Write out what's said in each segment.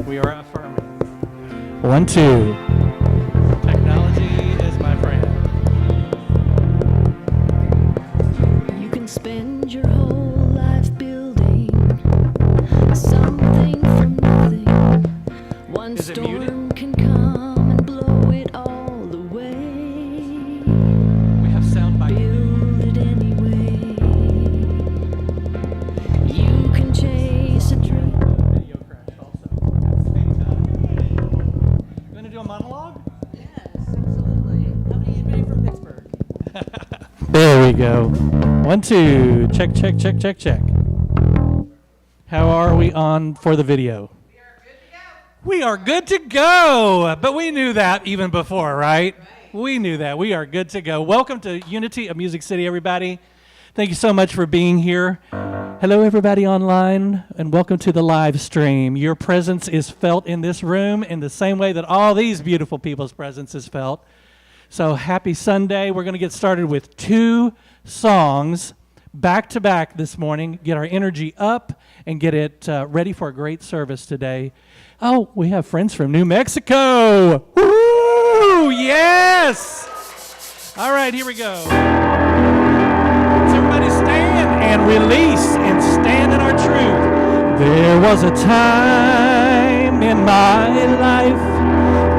We are affirming. 1, 2. Technology is my friend. You can spend your whole life building something from nothing. One storm can come and blow it all away. We have sound bites. Build it anyway. You can chase a dream. Video crash also. You want to do a monologue? Yes, absolutely. Anybody from Pittsburgh? There we go. 1, 2. Check, check, check, check, check. How are we on for the video? We are good to go. But we knew that even before, right? We knew that. We are good to go. Welcome to Unity of Music City, everybody. Thank you so much for being here. Hello, everybody online, and welcome to the live stream. Your presence is felt in this room in the same way that all these beautiful people's presence is felt. So happy Sunday. We're going to get started with 2 songs back to back this morning, get our energy up and get it ready for a great service today. Oh, we have friends from New Mexico. Woo! Yes! All right, here we go. So everybody stand and release and stand in our truth. There was a time in my life,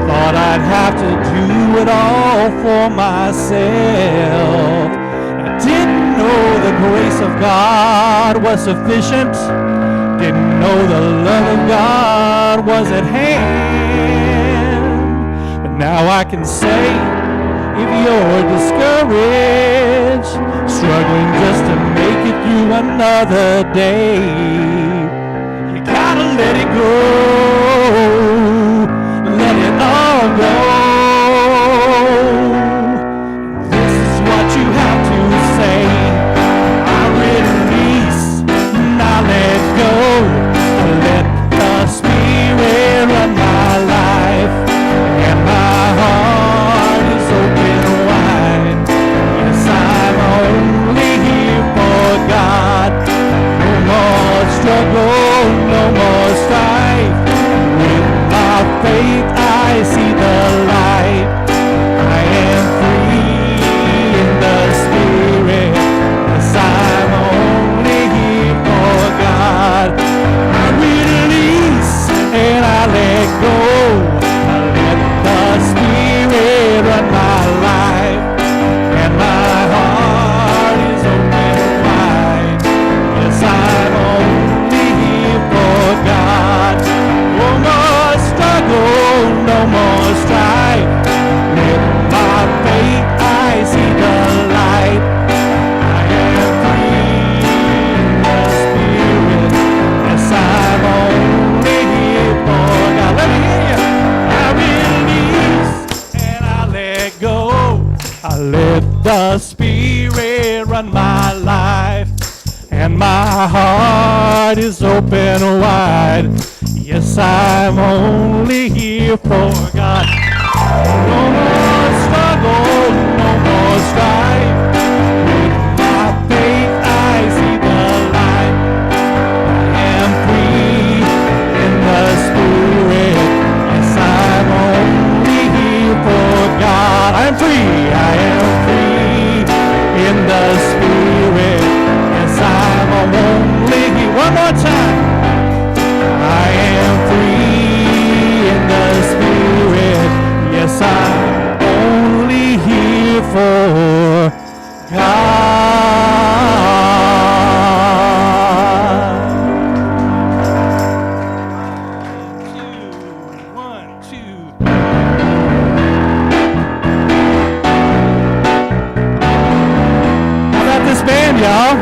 thought I'd have to do it all for myself. I didn't know the grace of God was sufficient. Didn't know the love of God was at hand. But now I can say, if you're discouraged, struggling just to make it through another day, you gotta let it go. Let it all go. This is what you have to say. I release, I let go. I let the Spirit run my life, and my heart is open wide. Yes, I'm only here for God. No more struggle, no more strife. With my faith I see the light. I am free in the Spirit. Yes, I'm only here for God. I release and I let go. I let the Spirit run my life, and my heart is open wide. Yes, I'm only here for God. No more struggle, no more strife. With my faith I see the light. I am free in the Spirit. Yes, I'm only here for God. Let me hear you. I release and I let go. I let the Spirit run my life, and my heart is open wide. Yes, I'm only here for God. No more struggle, no more strife. With my faith I see the light. I am free in the Spirit. Yes, I'm only here for God. I'm free, I am free in the Spirit. Yes, I'm only here. One more time. I am free in the Spirit. Yes, I'm only here for God. 1, 2. How about this band, y'all?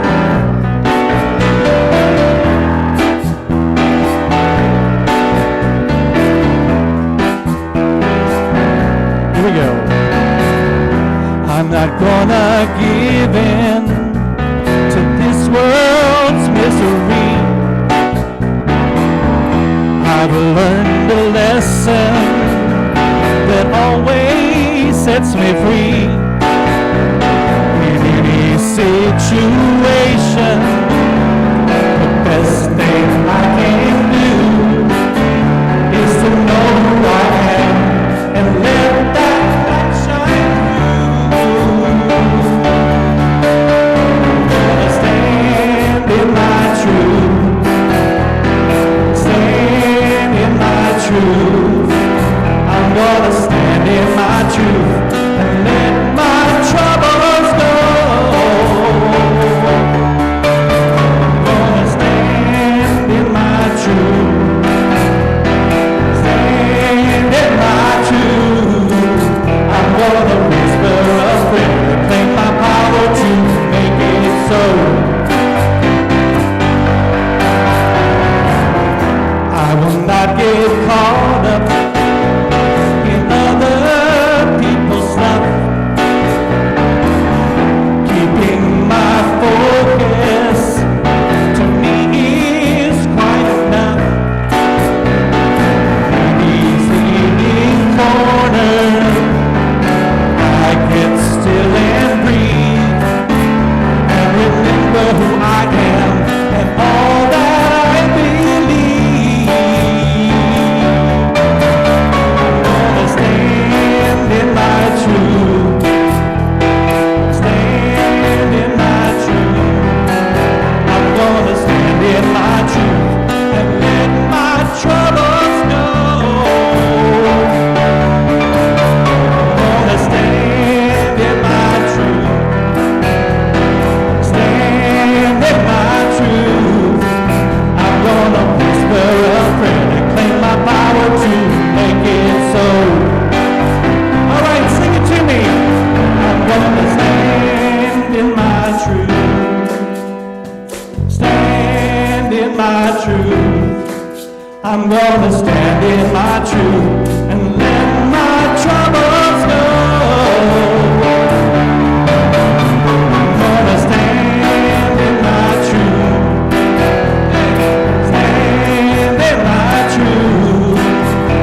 Here we go. I'm not gonna give in to this world's misery. I've learned a lesson that always sets me free. In any situation, the best thing I can do get caught up in other people's stuff. Keeping my focus to me is quite enough. In these leaning corners, I get still and breathe and remember who I am and all that I believe. I'm gonna stand in my truth, stand in my truth. I'm gonna stand in my truth and let my troubles go. I'm gonna stand in my truth, stand in my truth. I'm gonna whisper a prayer and claim my power to make it so. All right, sing it to me. I'm gonna stand in my truth, stand in my truth. I'm gonna stand in my truth and let my troubles go. I'm gonna stand in my truth, stand in my truth.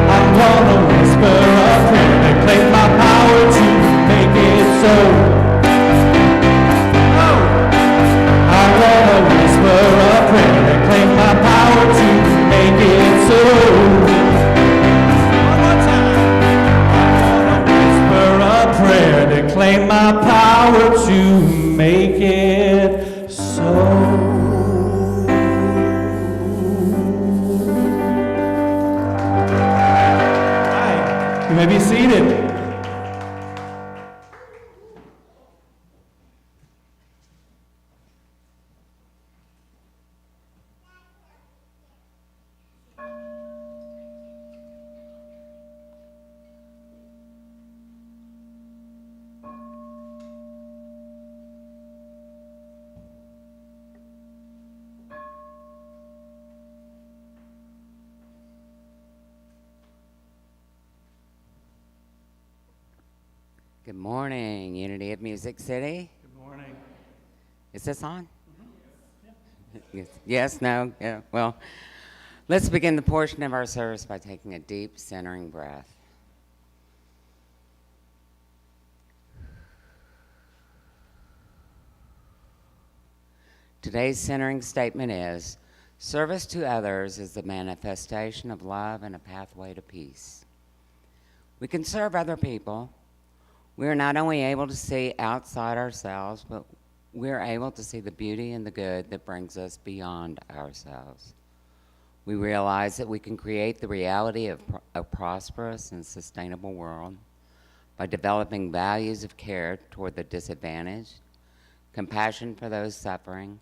I'm gonna whisper a prayer and claim my power to make it so. Oh, I'm gonna whisper a prayer and claim my power to make it so. One more time. I'm gonna whisper a prayer to claim my power to make it so. Hi, you may be seated. Good morning, Unity of Music City. Good morning. Is this on? Yes, yes, no, yeah. Well, let's begin the portion of our service by taking a deep centering breath. Today's centering statement is, service to others is the manifestation of love and a pathway to peace. We can serve other people. We are not only able to see outside ourselves, but we're able to see the beauty and the good that brings us beyond ourselves. We realize that we can create the reality of a prosperous and sustainable world by developing values of care toward the disadvantaged, compassion for those suffering,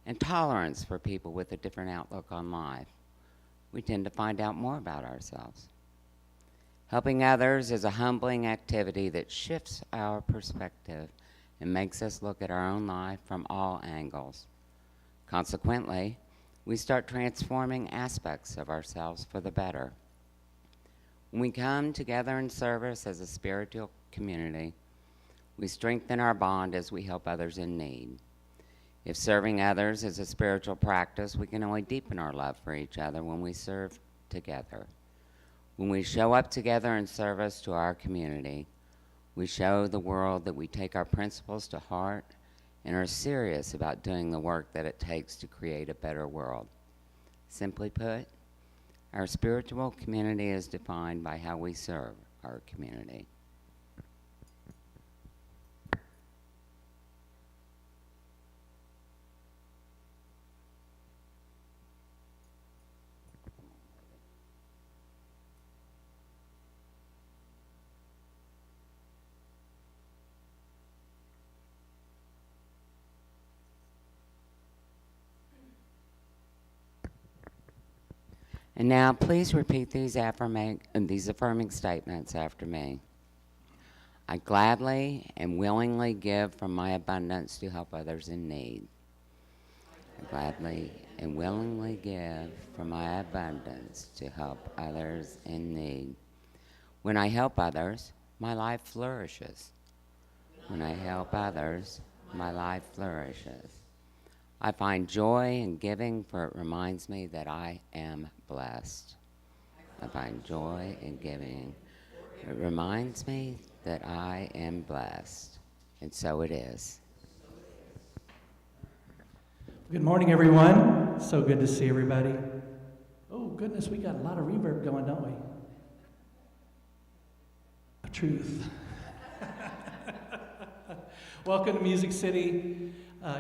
and tolerance for people with a different outlook on life. We tend to find out more about ourselves. Helping others is a humbling activity that shifts our perspective and makes us look at our own life from all angles. Consequently, we start transforming aspects of ourselves for the better. When we come together in service as a spiritual community, we strengthen our bond as we help others in need. If serving others is a spiritual practice, we can only deepen our love for each other when we serve together. When we show up together in service to our community, we show the world that we take our principles to heart and are serious about doing the work that it takes to create a better world. Simply put, our spiritual community is defined by how we serve our community. And now, please repeat these affirming statements after me. I gladly and willingly give from my abundance to help others in need. I gladly and willingly give from my abundance to help others in need. When I help others, my life flourishes. When I help others, my life flourishes. I find joy in giving, for it reminds me that I am blessed. I find joy in giving. It reminds me that I am blessed. And so it is. Good morning, everyone. So good to see everybody. Oh, goodness, we got a lot of reverb going, don't we? Truth. Welcome to Music City,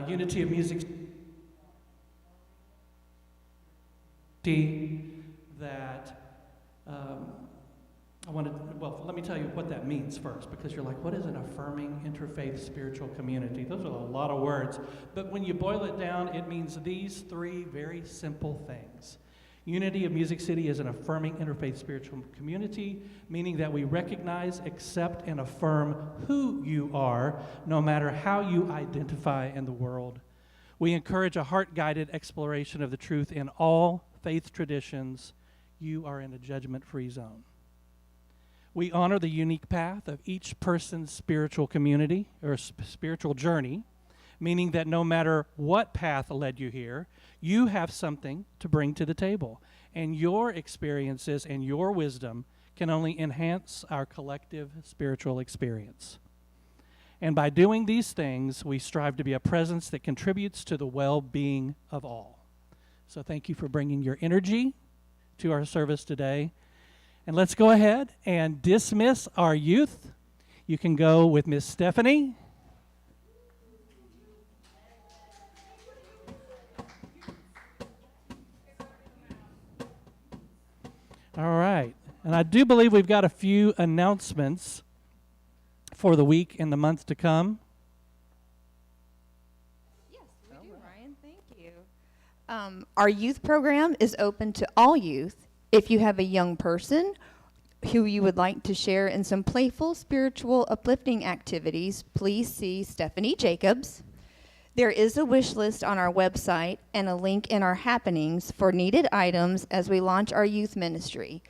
Unity of Music City. That I wanted. Well, let me tell you what that means first, because you're like, what is an affirming interfaith spiritual community? Those are a lot of words, but when you boil it down, it means these three very simple things. Unity of Music City is an affirming interfaith spiritual community, meaning that we recognize, accept, and affirm who you are, no matter how you identify in the world. We encourage a heart-guided exploration of the truth in all faith traditions. You are in a judgment-free zone. We honor the unique path of each person's spiritual community or spiritual journey, meaning that no matter what path led you here, you have something to bring to the table, and your experiences and your wisdom can only enhance our collective spiritual experience. And by doing these things, we strive to be a presence that contributes to the well-being of all. So thank you for bringing your energy to our service today. And let's go ahead and dismiss our youth. You can go with Miss Stephanie. All right. And I do believe we've got a few announcements for the week and the month to come. Yes, we do, Ryan. Thank you. Our youth program is open to all youth. If you have a young person who you would like to share in some playful, spiritual, uplifting activities, please see Stephanie Jacobs. There is a wish list on our website and a link in our happenings for needed items as we launch our youth ministry.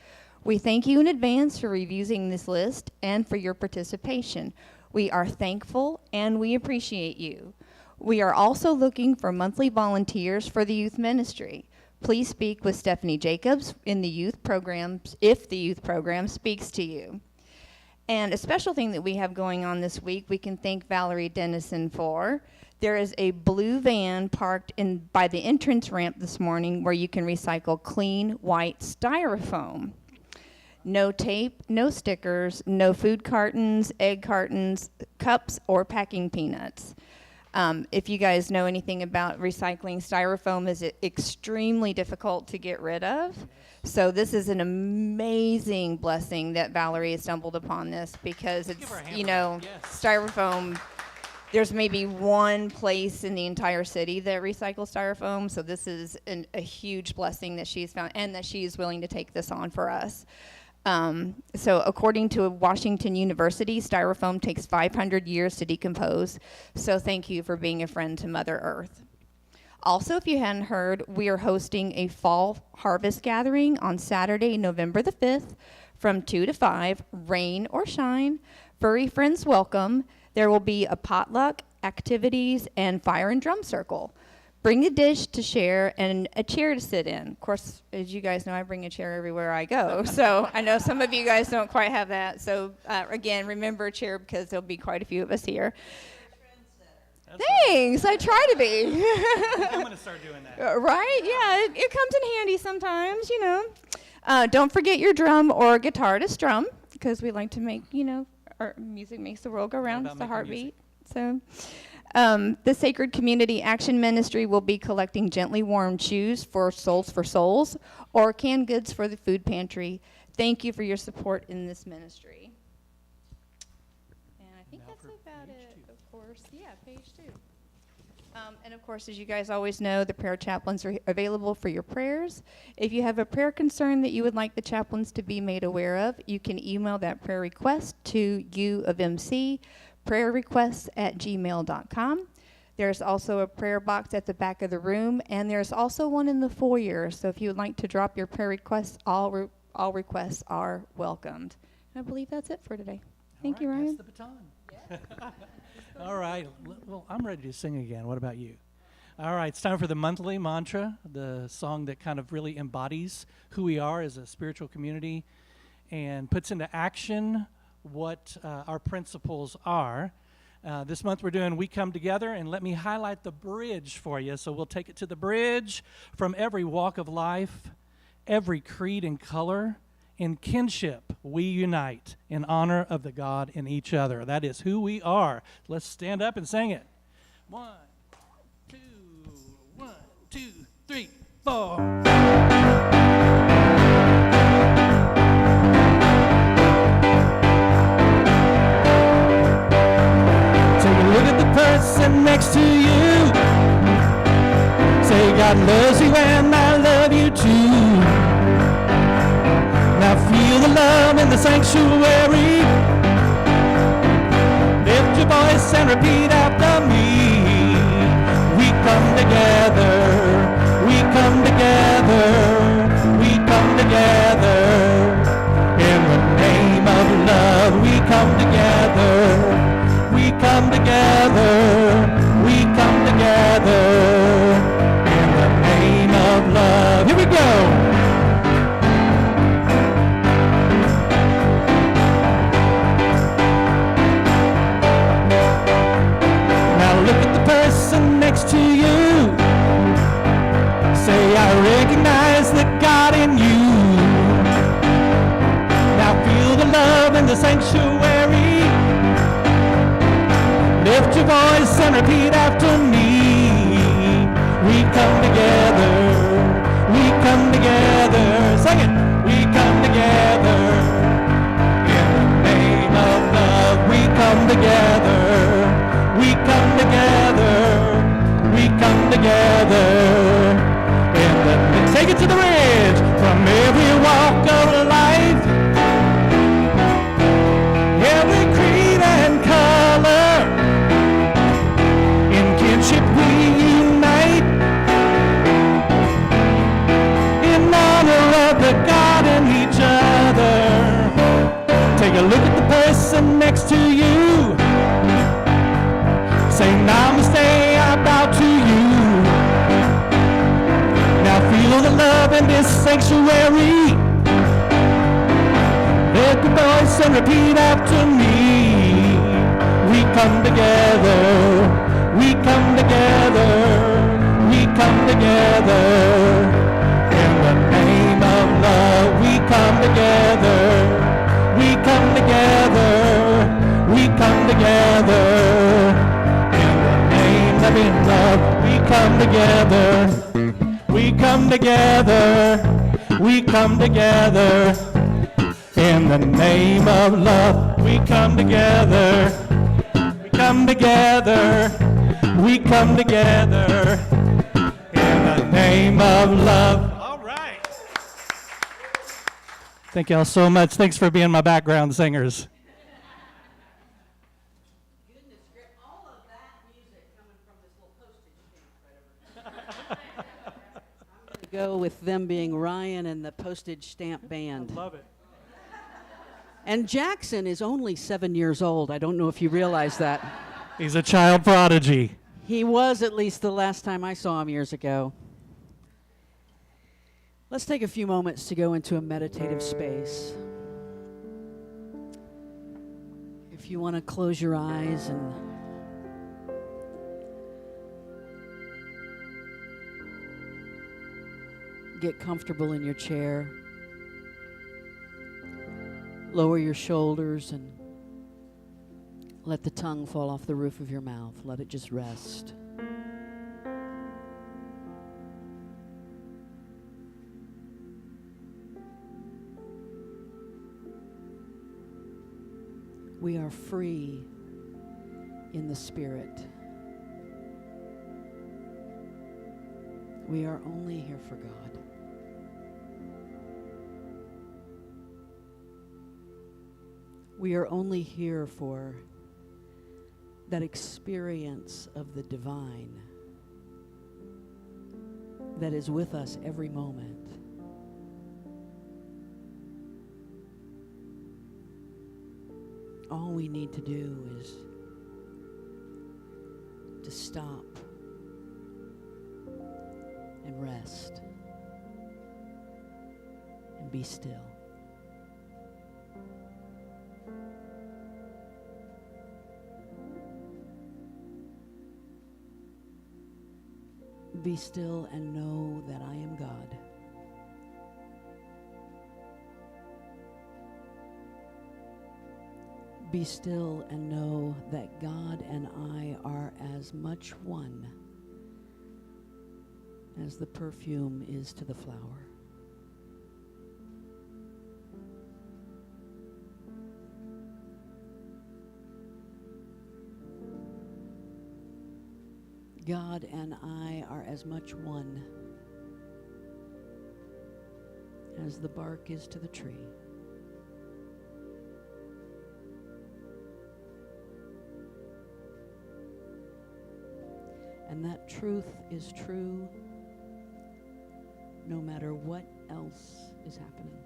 We thank you in advance for reviewing this list and for your participation. We are thankful and we appreciate you. We are also looking for monthly volunteers for the youth ministry. Please speak with Stephanie Jacobs in the youth programs if the youth program speaks to you. And a special thing that we have going on this week, we can thank Valerie Dennison for. There is a blue van parked by the entrance ramp this morning where you can recycle clean white styrofoam. No tape, no stickers, no food cartons, egg cartons, cups, or packing peanuts. If you guys know anything about recycling, styrofoam is extremely difficult to get rid of. So this is an amazing blessing that Valerie has stumbled upon this, because it's, styrofoam, there's maybe one place in the entire city that recycles styrofoam. So this is a huge blessing that she's found, and that she is willing to take this on for us. So according to Washington University, styrofoam takes 500 years to decompose. So thank you for being a friend to Mother Earth. Also, if you hadn't heard, we are hosting a fall harvest gathering on Saturday, November the 5th from 2 to 5, rain or shine. Furry friends welcome. There will be a potluck, activities, and fire and drum circle. Bring a dish to share and a chair to sit in. Of course, as you guys know, I bring a chair everywhere I go. So I know some of you guys don't quite have that. So again, remember a chair, because there'll be quite a few of us here. Thanks. I try to be. I'm going to start doing that. Right? Yeah, it comes in handy sometimes, Don't forget your drum or guitar to strum, because we like to make, our music makes the world go round. It's the heartbeat. So. The Sacred Community Action Ministry will be collecting gently warmed shoes for Souls for Souls or canned goods for the food pantry. Thank you for your support in this ministry. And I think that's about it, of course. Yeah, page 2. And of course, as you guys always know, the prayer chaplains are available for your prayers. If you have a prayer concern that you would like the chaplains to be made aware of, you can email that prayer request to U of MC, prayerrequests@gmail.com. There's also a prayer box at the back of the room, and there's also one in the foyer. So if you would like to drop your prayer requests, all requests are welcomed. And I believe that's it for today. Thank you, Ryan. Pass the baton. All right. Well, I'm ready to sing again. What about you? All right. It's time for the monthly mantra, the song that kind of really embodies who we are as a spiritual community and puts into action what our principles are. This month we're doing We Come Together, and let me highlight the bridge for you. So we'll take it to the bridge. From every walk of life, every creed and color, in kinship we unite in honor of the God in each other. That is who we are. Let's stand up and sing it. 1, 2, 1, 2, 3, 4. Look at the person next to you. Say, God loves you and I love you too. Now feel the love in the sanctuary. Lift your voice and repeat after me. We come together. We come together. We come together. In the name of love, we come together. We come together, we come together, in the name of love. Here we go. Now look at the person next to you. Say, I recognize the God in you. Now feel the love in the sanctuary. Lift your voice and repeat after me. We come together. We come together. Sing it. We come together. In the name of love, we come together. We come together. We come together. Take it to the ridge. From every walk of life, every creed and color, we unite in honor of the God in each other. Take a look at the person next to you. Say, namaste, I bow to you. Now feel the love in this sanctuary. Lift your voice and repeat after me. We come together. We come together, we come together, in the name of love, we come together, we come together, we come together, in the name of love, we come together, we come together, we come together, in the name of love, we come together, we come together. We come together in the name of love. All right. Thank y'all so much. Thanks for being my background singers. Goodness, all of that music coming from this little postage stamp right over there. I'm going to go with them being Ryan and the postage stamp band. I love it. And Jackson is only 7 years old. I don't know if you realize that. He's a child prodigy. He was, at least the last time I saw him years ago. Let's take a few moments to go into a meditative space. If you want to close your eyes and get comfortable in your chair, lower your shoulders and let the tongue fall off the roof of your mouth. Let it just rest. We are free in the Spirit. We are only here for God. We are only here for that experience of the divine that is with us every moment. All we need to do is to stop and rest and be still. Be still and know that I am God. Be still and know that God and I are as much one as the perfume is to the flower. God and I are as much one as the bark is to the tree. And that truth is true no matter what else is happening.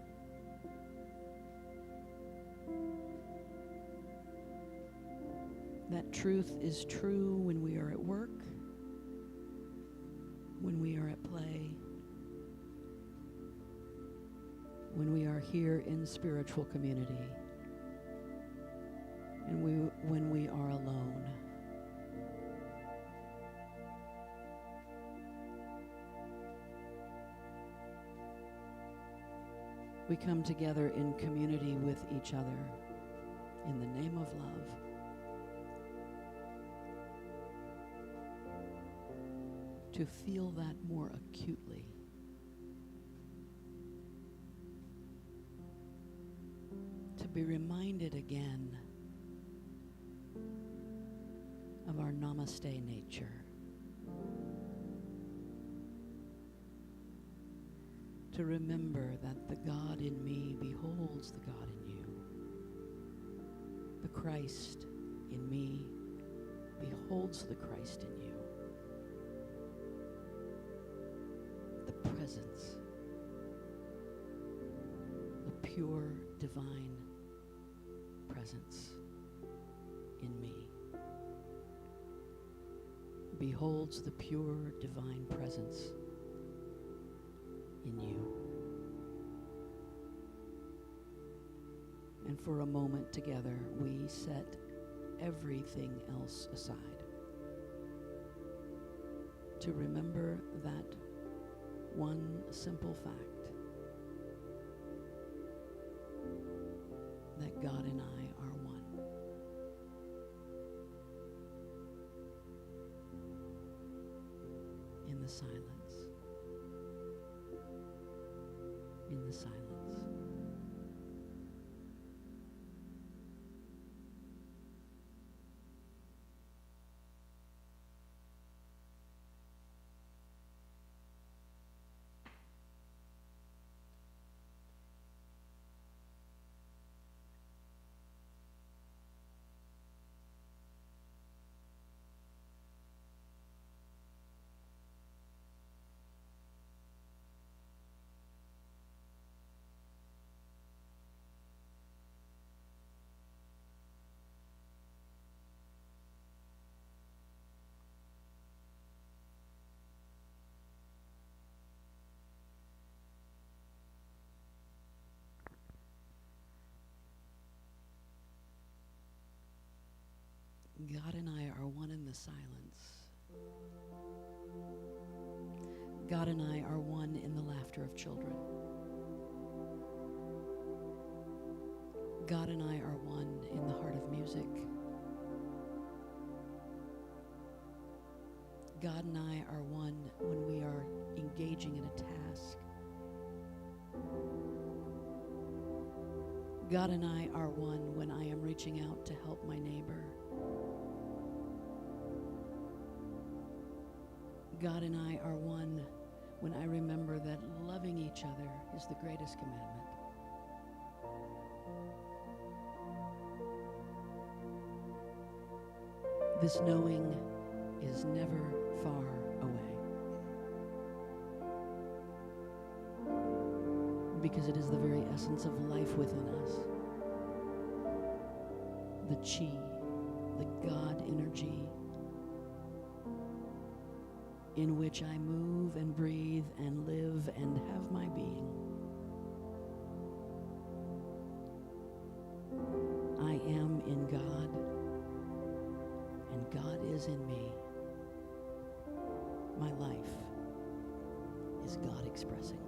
That truth is true when we are at work, when we are at play, when we are here in spiritual community, and when we are alone. We come together in community with each other in the name of love. To feel that more acutely. To be reminded again of our namaste nature. To remember that the God in me beholds the God in you. The Christ in me beholds the Christ in you. The presence, the pure divine presence in me beholds the pure divine presence in you. And for a moment together, we set everything else aside to remember that one simple fact, that God and I are one. In the silence. In the silence. God and I are one in the silence. God and I are one in the laughter of children. God and I are one in the heart of music. God and I are one when we are engaging in a task. God and I are one when I am reaching out to help my neighbor. God and I are one when I remember that loving each other is the greatest commandment. This knowing is never far away, because it is the very essence of life within us. The chi, the God energy in which I move and breathe and live and have my being. I am in God, and God is in me. My life is God expressing.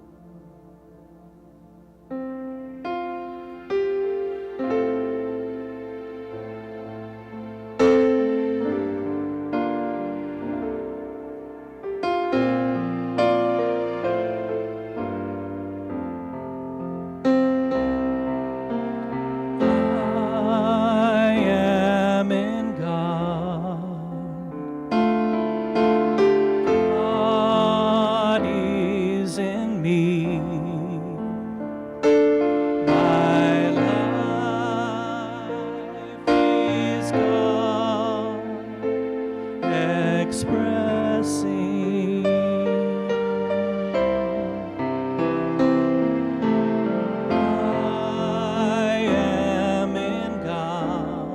I am in God. God is in me. My life is God expressing. I am in God.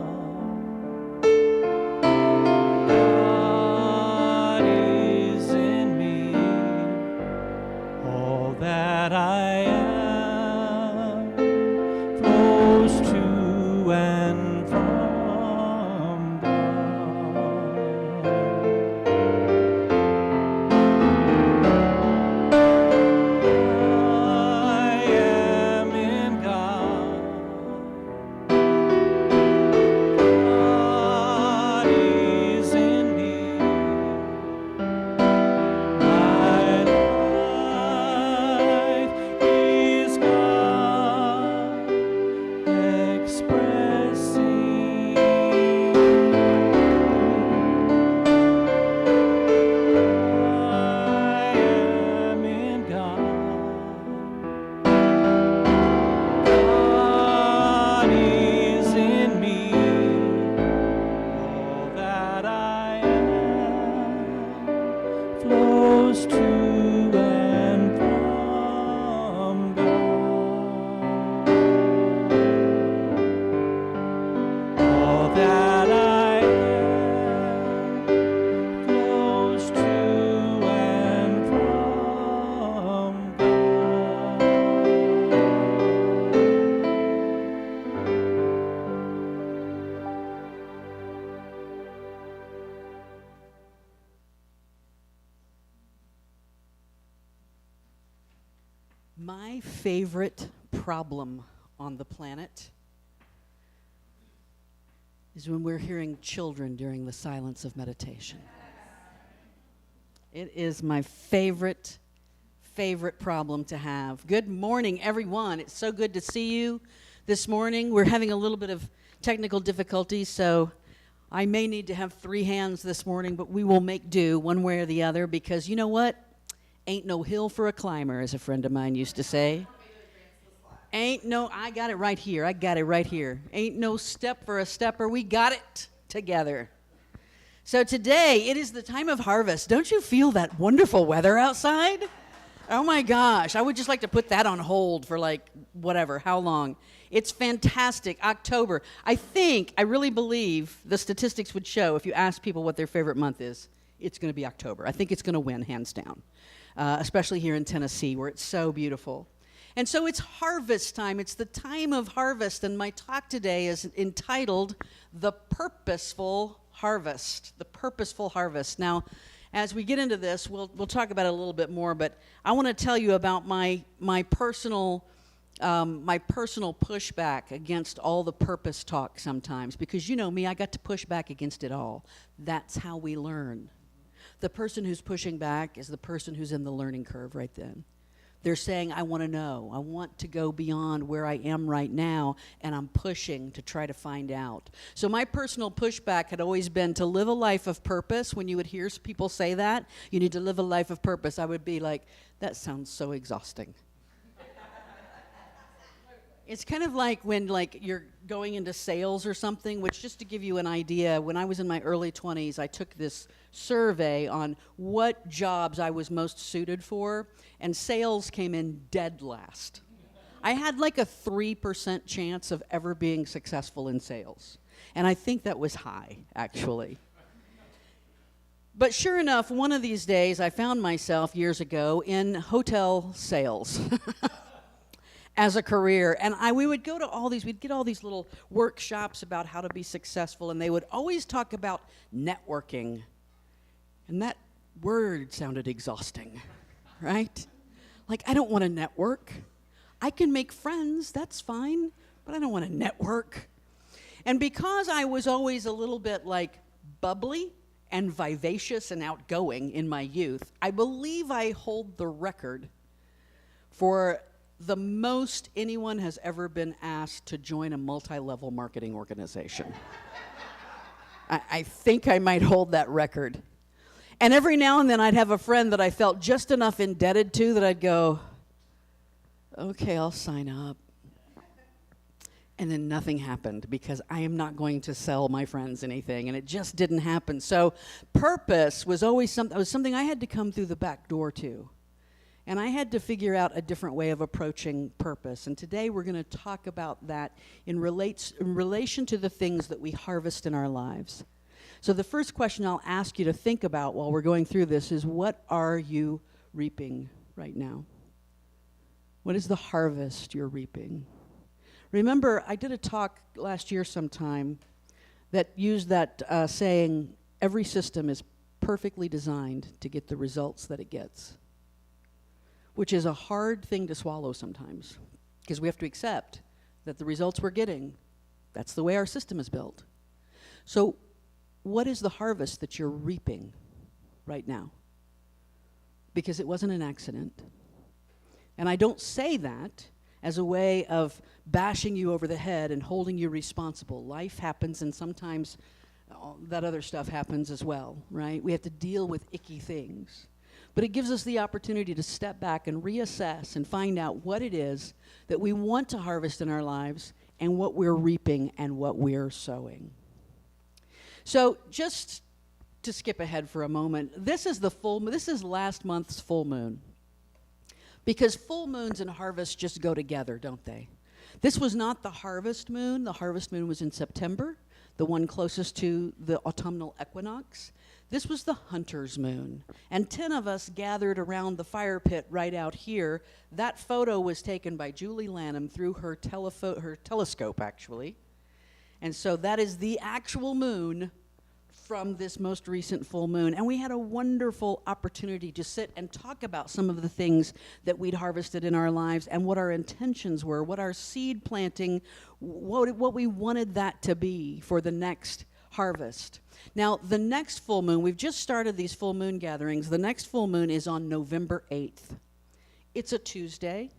God is in me. All that I am flows to and from God. I am in God. God is in me. My life is God expressing. I am in God. God is in me. All that I am flows to and from God. All that I am flows to and from God. My favorite problem on the planet is when we're hearing children during the silence of meditation. It is my favorite problem to have. Good morning, everyone. It's so good to see you this morning. We're having a little bit of technical difficulties, so I may need to have 3 hands this morning, but we will make do one way or the other, because you know what? Ain't no hill for a climber, as a friend of mine used to say. I got it right here. Ain't no step for a stepper. We got it together. So today, it is the time of harvest. Don't you feel that wonderful weather outside? Oh my gosh, I would just like to put that on hold for how long. It's fantastic. October. I really believe the statistics would show, if you ask people what their favorite month is, it's going to be October. I think it's going to win, hands down, especially here in Tennessee, where it's so beautiful. And so it's harvest time. It's the time of harvest, and my talk today is entitled The Purposeful Harvest. The Purposeful Harvest. Now, as we get into this, we'll talk about it a little bit more, but I want to tell you about my personal pushback against all the purpose talk sometimes, because you know me, I got to push back against it all. That's how we learn. The person who's pushing back is the person who's in the learning curve right then. They're saying, I want to know. I want to go beyond where I am right now, and I'm pushing to try to find out. So my personal pushback had always been to live a life of purpose. When you would hear people say that, you need to live a life of purpose, I would be like, that sounds so exhausting. It's kind of like when you're going into sales or something, which just to give you an idea, when I was in my early 20s, I took this survey on what jobs I was most suited for, and sales came in dead last. I had like a 3% chance of ever being successful in sales. And I think that was high, actually. But sure enough, one of these days, I found myself years ago in hotel sales. As a career, and we would go to we'd get all these little workshops about how to be successful, and they would always talk about networking, and that word sounded exhausting, right? Like, I don't want to network. I can make friends, that's fine, but I don't want to network. And because I was always a little bit like bubbly and vivacious and outgoing in my youth, I believe I hold the record for the most anyone has ever been asked to join a multi-level marketing organization. I think I might hold that record. And every now and then I'd have a friend that I felt just enough indebted to that I'd go, okay, I'll sign up. And then nothing happened because I am not going to sell my friends anything, and it just didn't happen. So purpose was always something I had to come through the back door to. And I had to figure out a different way of approaching purpose. And today we're going to talk about that in relation to the things that we harvest in our lives. So the first question I'll ask you to think about while we're going through this is, what are you reaping right now? What is the harvest you're reaping? Remember, I did a talk last year sometime that used that saying, every system is perfectly designed to get the results that it gets. Which is a hard thing to swallow sometimes, because we have to accept that the results we're getting, that's the way our system is built. So what is the harvest that you're reaping right now? Because it wasn't an accident. And I don't say that as a way of bashing you over the head and holding you responsible. Life happens, and sometimes that other stuff happens as well, right? We have to deal with icky things. But it gives us the opportunity to step back and reassess and find out what it is that we want to harvest in our lives and what we're reaping and what we're sowing. So just to skip ahead for a moment, this is last month's full moon. Because full moons and harvest just go together, don't they? This was not the harvest moon. The harvest moon was in September, the one closest to the autumnal equinox. This was the hunter's moon, and 10 of us gathered around the fire pit right out here. That photo was taken by Julie Lanham through her telescope, actually. And so that is the actual moon from this most recent full moon. And we had a wonderful opportunity to sit and talk about some of the things that we'd harvested in our lives and what our intentions were, what our seed planting, what we wanted that to be for the next harvest. Now, the next full moon, we've just started these full moon gatherings. The next full moon is on November 8th. It's a Tuesday,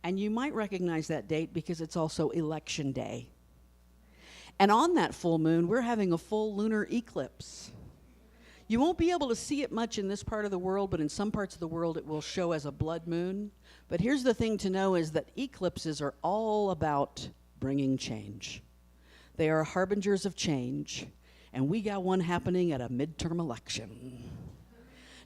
and you might recognize that date because it's also election day. And on that full moon, we're having a full lunar eclipse. You won't be able to see it much in this part of the world, but in some parts of the world it will show as a blood moon. But here's the thing to know is that eclipses are all about bringing change. They are harbingers of change, and we got one happening at a midterm election.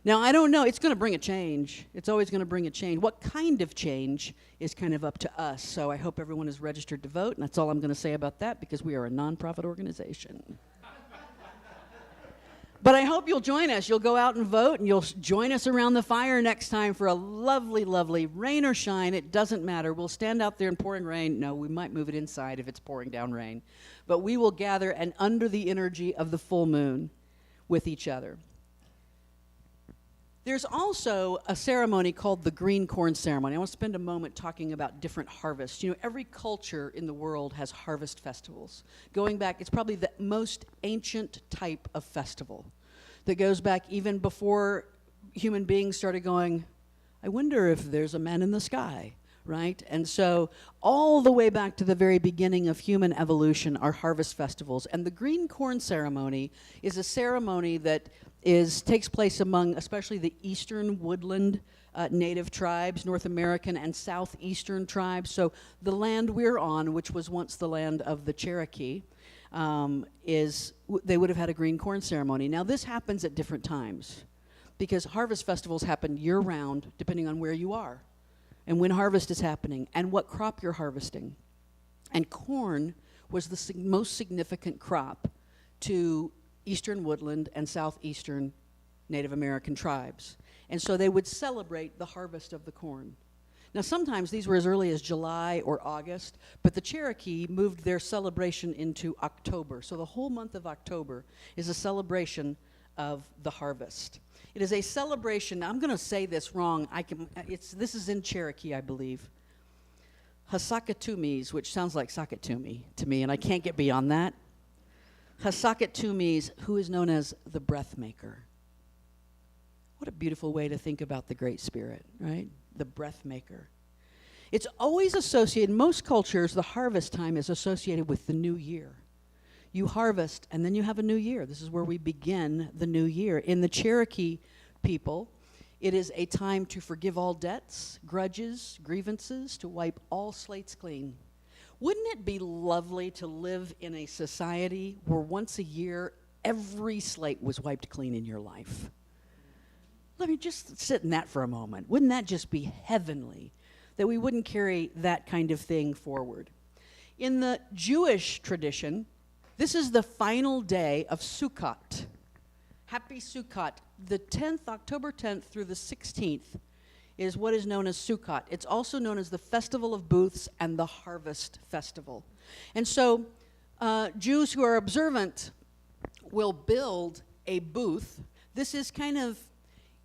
Now, I don't know. It's going to bring a change. It's always going to bring a change. What kind of change is kind of up to us. So I hope everyone is registered to vote, and that's all I'm going to say about that because we are a nonprofit organization. But I hope you'll join us. You'll go out and vote, and you'll join us around the fire next time for a lovely, lovely rain or shine. It doesn't matter. We'll stand out there in pouring rain. No, we might move it inside if it's pouring down rain. But we will gather and under the energy of the full moon with each other. There's also a ceremony called the green corn ceremony. I want to spend a moment talking about different harvests. You know, every culture in the world has harvest festivals. Going back, it's probably the most ancient type of festival that goes back even before human beings started going, I wonder if there's a man in the sky, right? And so all the way back to the very beginning of human evolution are harvest festivals. And the green corn ceremony is a ceremony that takes place among especially the eastern woodland native tribes, North American and southeastern tribes. So the land we're on, which was once the land of the Cherokee, they would have had a green corn ceremony. Now this happens at different times because harvest festivals happen year-round depending on where you are and when harvest is happening and what crop you're harvesting. And corn was the most significant crop to eastern woodland and southeastern Native American tribes. And so they would celebrate the harvest of the corn. Now sometimes these were as early as July or August, but the Cherokee moved their celebration into October. So the whole month of October is a celebration of the harvest. It is a celebration, I'm going to say this wrong, this is in Cherokee, I believe. Hasakatumis, which sounds like Sakatumi to me, and I can't get beyond that. Hasakatumis, who is known as the breath maker. What a beautiful way to think about the Great Spirit, right? The breath maker. It's always associated, in most cultures, the harvest time is associated with the new year. You harvest, and then you have a new year. This is where we begin the new year. In the Cherokee people, it is a time to forgive all debts, grudges, grievances, to wipe all slates clean. Wouldn't it be lovely to live in a society where once a year, every slate was wiped clean in your life? Let me just sit in that for a moment. Wouldn't that just be heavenly, that we wouldn't carry that kind of thing forward? In the Jewish tradition, this is the final day of Sukkot. Happy Sukkot. The 10th, October 10th through the 16th is what is known as Sukkot. It's also known as the Festival of Booths and the Harvest Festival. And so Jews who are observant will build a booth. This is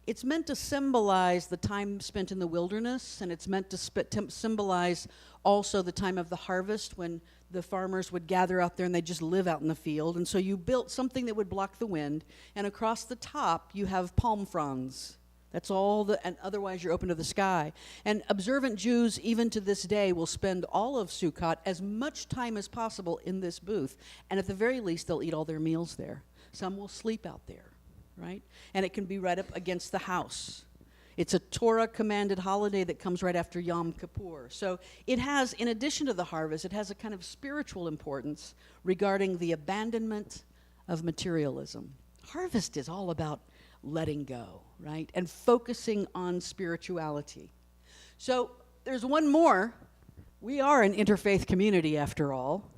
it's meant to symbolize the time spent in the wilderness, and it's meant to symbolize also the time of the harvest when the farmers would gather out there and they'd just live out in the field. And so you built something that would block the wind, and across the top you have palm fronds. That's all, and otherwise you're open to the sky. And observant Jews, even to this day, will spend all of Sukkot as much time as possible in this booth. And at the very least, they'll eat all their meals there. Some will sleep out there, right? And it can be right up against the house. It's a Torah-commanded holiday that comes right after Yom Kippur. So it has, in addition to the harvest, it has a kind of spiritual importance regarding the abandonment of materialism. Harvest is all about letting go, right? And focusing on spirituality. So there's one more. We are an interfaith community, after all.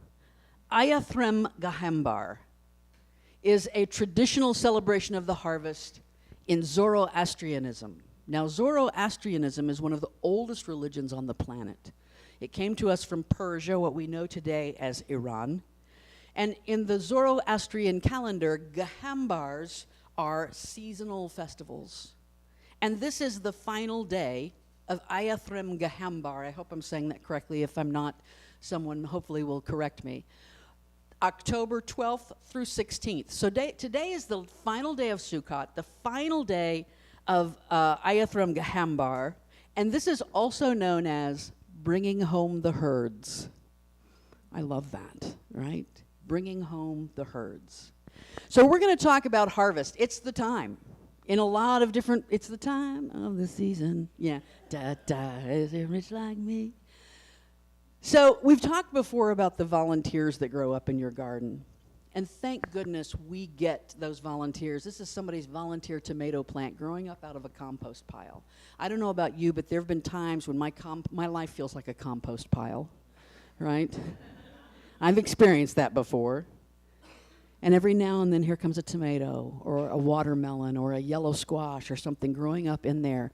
Ayathrem Gahambar is a traditional celebration of the harvest in Zoroastrianism. Now, Zoroastrianism is one of the oldest religions on the planet. It came to us from Persia, what we know today as Iran. And in the Zoroastrian calendar, Gahambars are seasonal festivals. And this is the final day of Ayathrem Gahambar. I hope I'm saying that correctly. If I'm not, someone hopefully will correct me. October 12th through 16th. So today is the final day of Sukkot, the final day of Ayathrem Gahambar, and this is also known as bringing home the herds. I love that, right? Bringing home the herds. So we're going to talk about harvest. It's the time. In a lot of different, it's the time of the season. Yeah. Da-da, is it rich like me? So we've talked before about the volunteers that grow up in your garden. And thank goodness we get those volunteers. This is somebody's volunteer tomato plant growing up out of a compost pile. I don't know about you, but there have been times when my life feels like a compost pile, right? I've experienced that before. And every now and then here comes a tomato or a watermelon or a yellow squash or something growing up in there.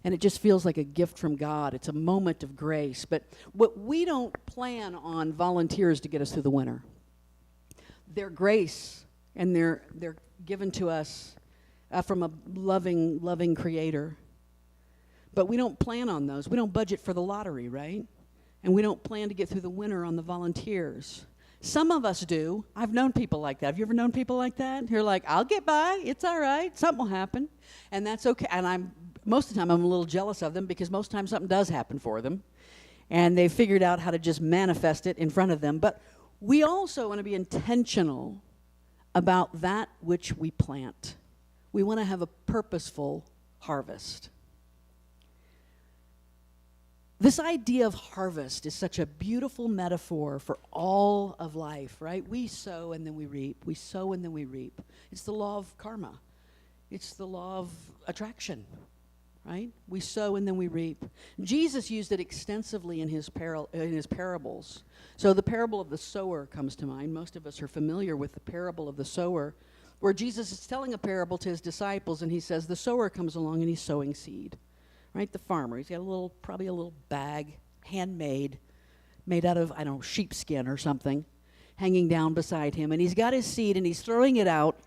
And it just feels like a gift from God. It's a moment of grace. But what we don't plan on volunteers to get us through the winter. They're grace, and they're given to us from a loving creator. But we don't plan on those. We don't budget for the lottery, right? And we don't plan to get through the winter on the volunteers. Some of us do. I've known people like that. Have you ever known people like that? You're like, I'll get by. It's all right. Something will happen. And that's okay. And most of the time, I'm a little jealous of them because most times something does happen for them. And they've figured out how to just manifest it in front of them. But we also want to be intentional about that which we plant. We want to have a purposeful harvest. This idea of harvest is such a beautiful metaphor for all of life, right? We sow and then we reap. We sow and then we reap. It's the law of karma. It's the law of attraction, right? We sow and then we reap. Jesus used it extensively in his parables. So the parable of the sower comes to mind. Most of us are familiar with the parable of the sower, where Jesus is telling a parable to his disciples, and he says the sower comes along and he's sowing seed. Right, the farmer, he's got probably a little bag, handmade, made out of, I don't know, sheepskin or something, hanging down beside him. And he's got his seed and he's throwing it out.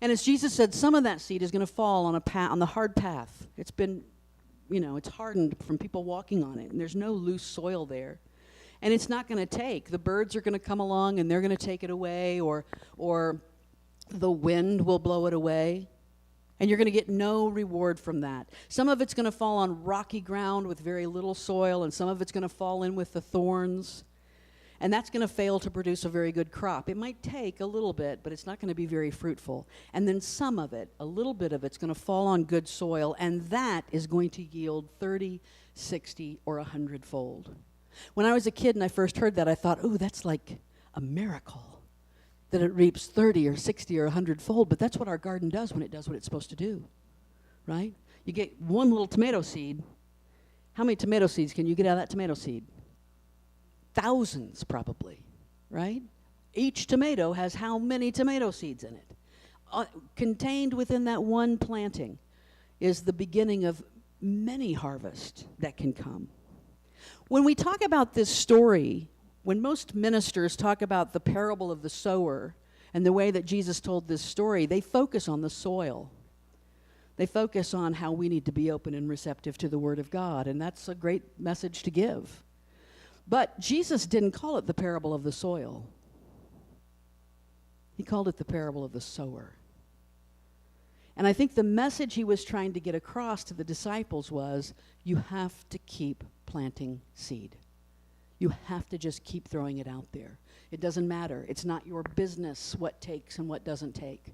And as Jesus said, some of that seed is going to fall on the hard path. It's been, it's hardened from people walking on it. And there's no loose soil there. And it's not going to take. The birds are going to come along and they're going to take it away, or the wind will blow it away. And you're going to get no reward from that. Some of it's going to fall on rocky ground with very little soil, and some of it's going to fall in with the thorns. And that's going to fail to produce a very good crop. It might take a little bit, but it's not going to be very fruitful. And then some of it, a little bit of it's going to fall on good soil, and that is going to yield 30, 60, or 100-fold. When I was a kid and I first heard that, I thought, ooh, that's like a miracle, that it reaps 30 or 60 or 100-fold, but that's what our garden does when it does what it's supposed to do, right? You get one little tomato seed. How many tomato seeds can you get out of that tomato seed? Thousands, probably, right? Each tomato has how many tomato seeds in it? Contained within that one planting is the beginning of many harvests that can come. When we talk about this story, when most ministers talk about the parable of the sower and the way that Jesus told this story, they focus on the soil. They focus on how we need to be open and receptive to the Word of God, and that's a great message to give. But Jesus didn't call it the parable of the soil. He called it the parable of the sower. And I think the message he was trying to get across to the disciples was, you have to keep planting seed. You have to just keep throwing it out there. It doesn't matter. It's not your business what takes and what doesn't take.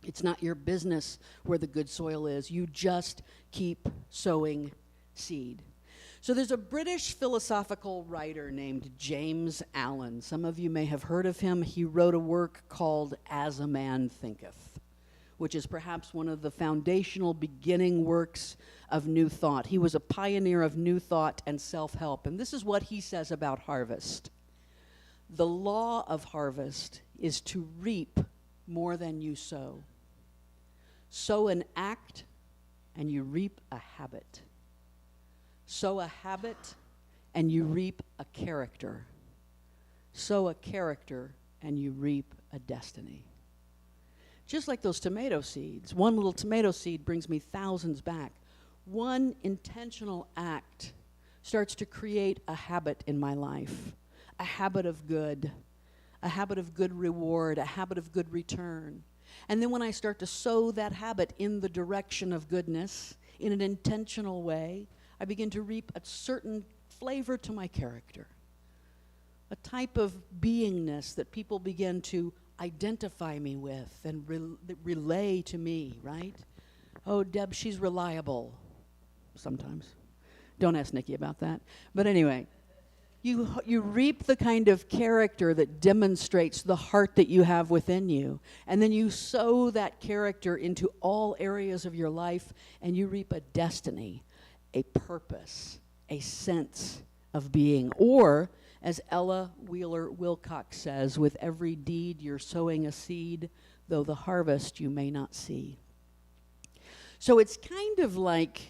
It's not your business where the good soil is. You just keep sowing seed. So there's a British philosophical writer named James Allen. Some of you may have heard of him. He wrote a work called As a Man Thinketh, which is perhaps one of the foundational beginning works of New Thought. He was a pioneer of New Thought and self-help. And this is what he says about harvest. The law of harvest is to reap more than you sow. Sow an act, and you reap a habit. Sow a habit, and you reap a character. Sow a character, and you reap a destiny. Just like those tomato seeds. One little tomato seed brings me thousands back. One intentional act starts to create a habit in my life, a habit of good reward, a habit of good return. And then when I start to sow that habit in the direction of goodness, in an intentional way, I begin to reap a certain flavor to my character, a type of beingness that people begin to identify me with and relay to me, right? Oh, Deb, she's reliable. Sometimes. Don't ask Nikki about that. But anyway, you reap the kind of character that demonstrates the heart that you have within you. And then you sow that character into all areas of your life, and you reap a destiny, a purpose, a sense of being. Or, as Ella Wheeler Wilcox says, with every deed you're sowing a seed, though the harvest you may not see. So it's kind of like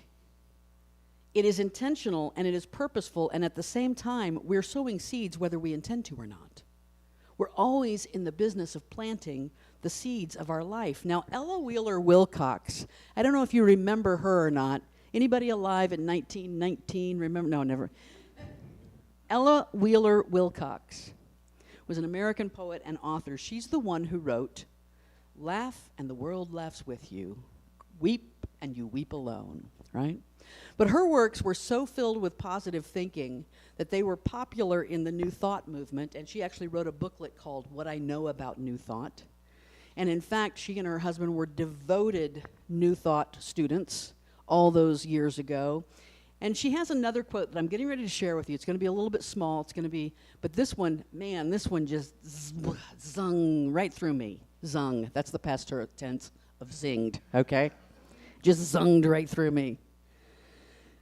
it is intentional and it is purposeful, and at the same time, we're sowing seeds whether we intend to or not. We're always in the business of planting the seeds of our life. Now, Ella Wheeler Wilcox, I don't know if you remember her or not. Anybody alive in 1919? Remember? No, never. Ella Wheeler Wilcox was an American poet and author. She's the one who wrote, "Laugh and the world laughs with you. Weep and you weep alone," right? But her works were so filled with positive thinking that they were popular in the New Thought movement, and she actually wrote a booklet called What I Know About New Thought. And in fact, she and her husband were devoted New Thought students all those years ago. And she has another quote that I'm getting ready to share with you. It's going to be a little bit small. It's going to be, but this one, man, this one just zung right through me. Zung. That's the past tense of zinged, okay? Just zunged right through me.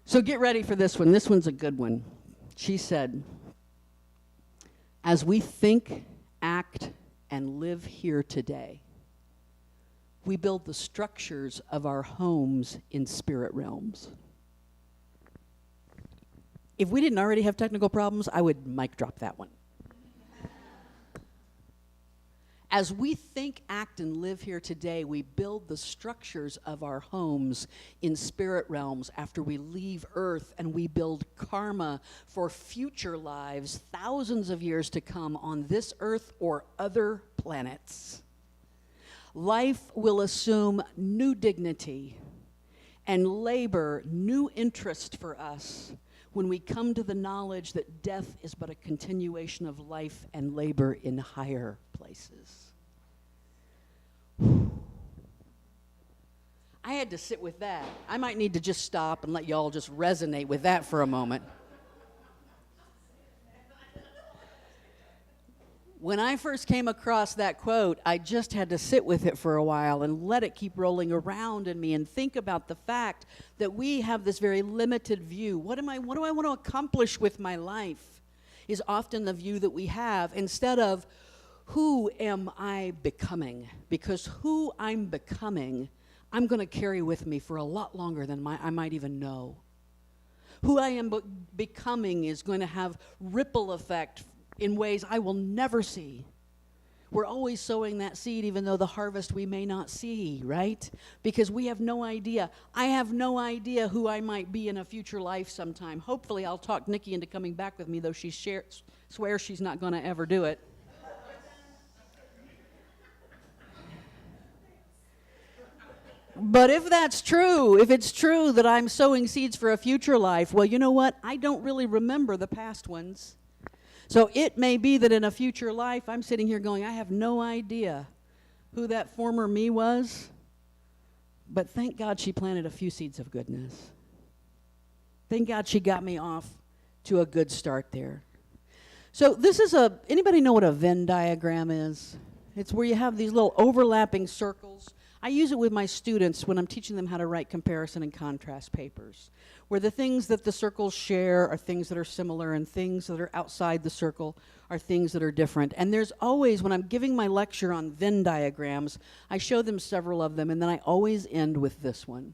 So get ready for this one. This one's a good one. She said, as we think, act, and live here today, we build the structures of our homes in spirit realms. If we didn't already have technical problems, I would mic drop that one. As we think, act, and live here today, we build the structures of our homes in spirit realms after we leave Earth, and we build karma for future lives, thousands of years to come on this Earth or other planets. Life will assume new dignity and labor new interest for us when we come to the knowledge that death is but a continuation of life and labor in higher places. I had to sit with that. I might need to just stop and let y'all just resonate with that for a moment. When I first came across that quote, I just had to sit with it for a while and let it keep rolling around in me and think about the fact that we have this very limited view. What do I want to accomplish with my life is often the view that we have, instead of who am I becoming? Because who I'm becoming, I'm going to carry with me for a lot longer than I might even know. Who I am becoming is going to have ripple effect in ways I will never see. We're always sowing that seed even though the harvest we may not see, right? Because we have no idea. I have no idea who I might be in a future life sometime. Hopefully I'll talk Nikki into coming back with me, though she swears she's not going to ever do it. But if that's true, if it's true that I'm sowing seeds for a future life, well, you know what? I don't really remember the past ones. So it may be that in a future life, I'm sitting here going, I have no idea who that former me was, but thank God she planted a few seeds of goodness. Thank God she got me off to a good start there. So this is anybody know what a Venn diagram is? It's where you have these little overlapping circles. I use it with my students when I'm teaching them how to write comparison and contrast papers, where the things that the circles share are things that are similar, and things that are outside the circle are things that are different. And there's always, when I'm giving my lecture on Venn diagrams, I show them several of them, and then I always end with this one.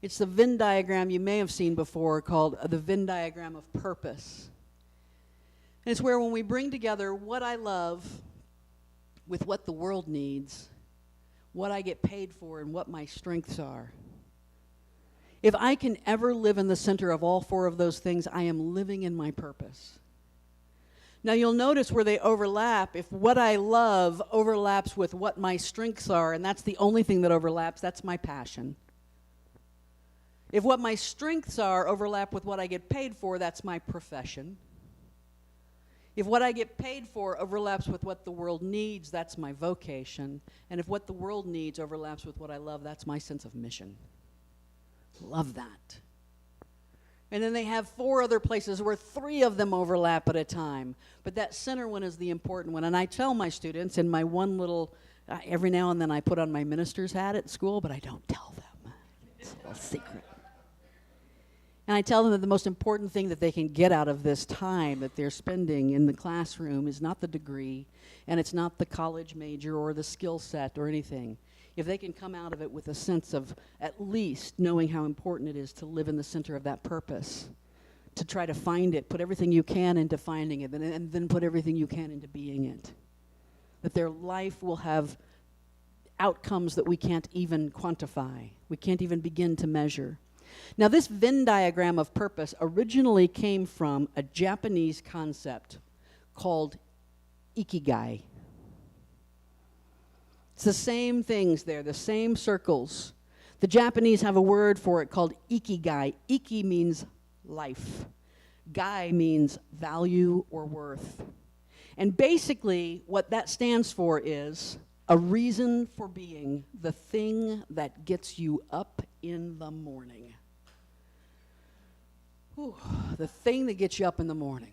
It's the Venn diagram you may have seen before, called the Venn diagram of purpose. And it's where when we bring together what I love with what the world needs, what I get paid for, and what my strengths are. If I can ever live in the center of all four of those things, I am living in my purpose. Now you'll notice where they overlap. If what I love overlaps with what my strengths are, and that's the only thing that overlaps, that's my passion. If what my strengths are overlap with what I get paid for, that's my profession. If what I get paid for overlaps with what the world needs, that's my vocation. And if what the world needs overlaps with what I love, that's my sense of mission. Love that. And then they have four other places where three of them overlap at a time. But that center one is the important one. And I tell my students in my one little, every now and then I put on my minister's hat at school, but I don't tell them. It's a little secret. And I tell them that the most important thing that they can get out of this time that they're spending in the classroom is not the degree, and it's not the college major or the skill set or anything. If they can come out of it with a sense of at least knowing how important it is to live in the center of that purpose, to try to find it, put everything you can into finding it, and then put everything you can into being it. That their life will have outcomes that we can't even quantify, we can't even begin to measure. Now, this Venn diagram of purpose originally came from a Japanese concept called ikigai. It's the same things there, the same circles. The Japanese have a word for it called ikigai. Iki means life. Gai means value or worth. And basically, what that stands for is A reason for being, the thing that gets you up in the morning. Whew, the thing that gets you up in the morning.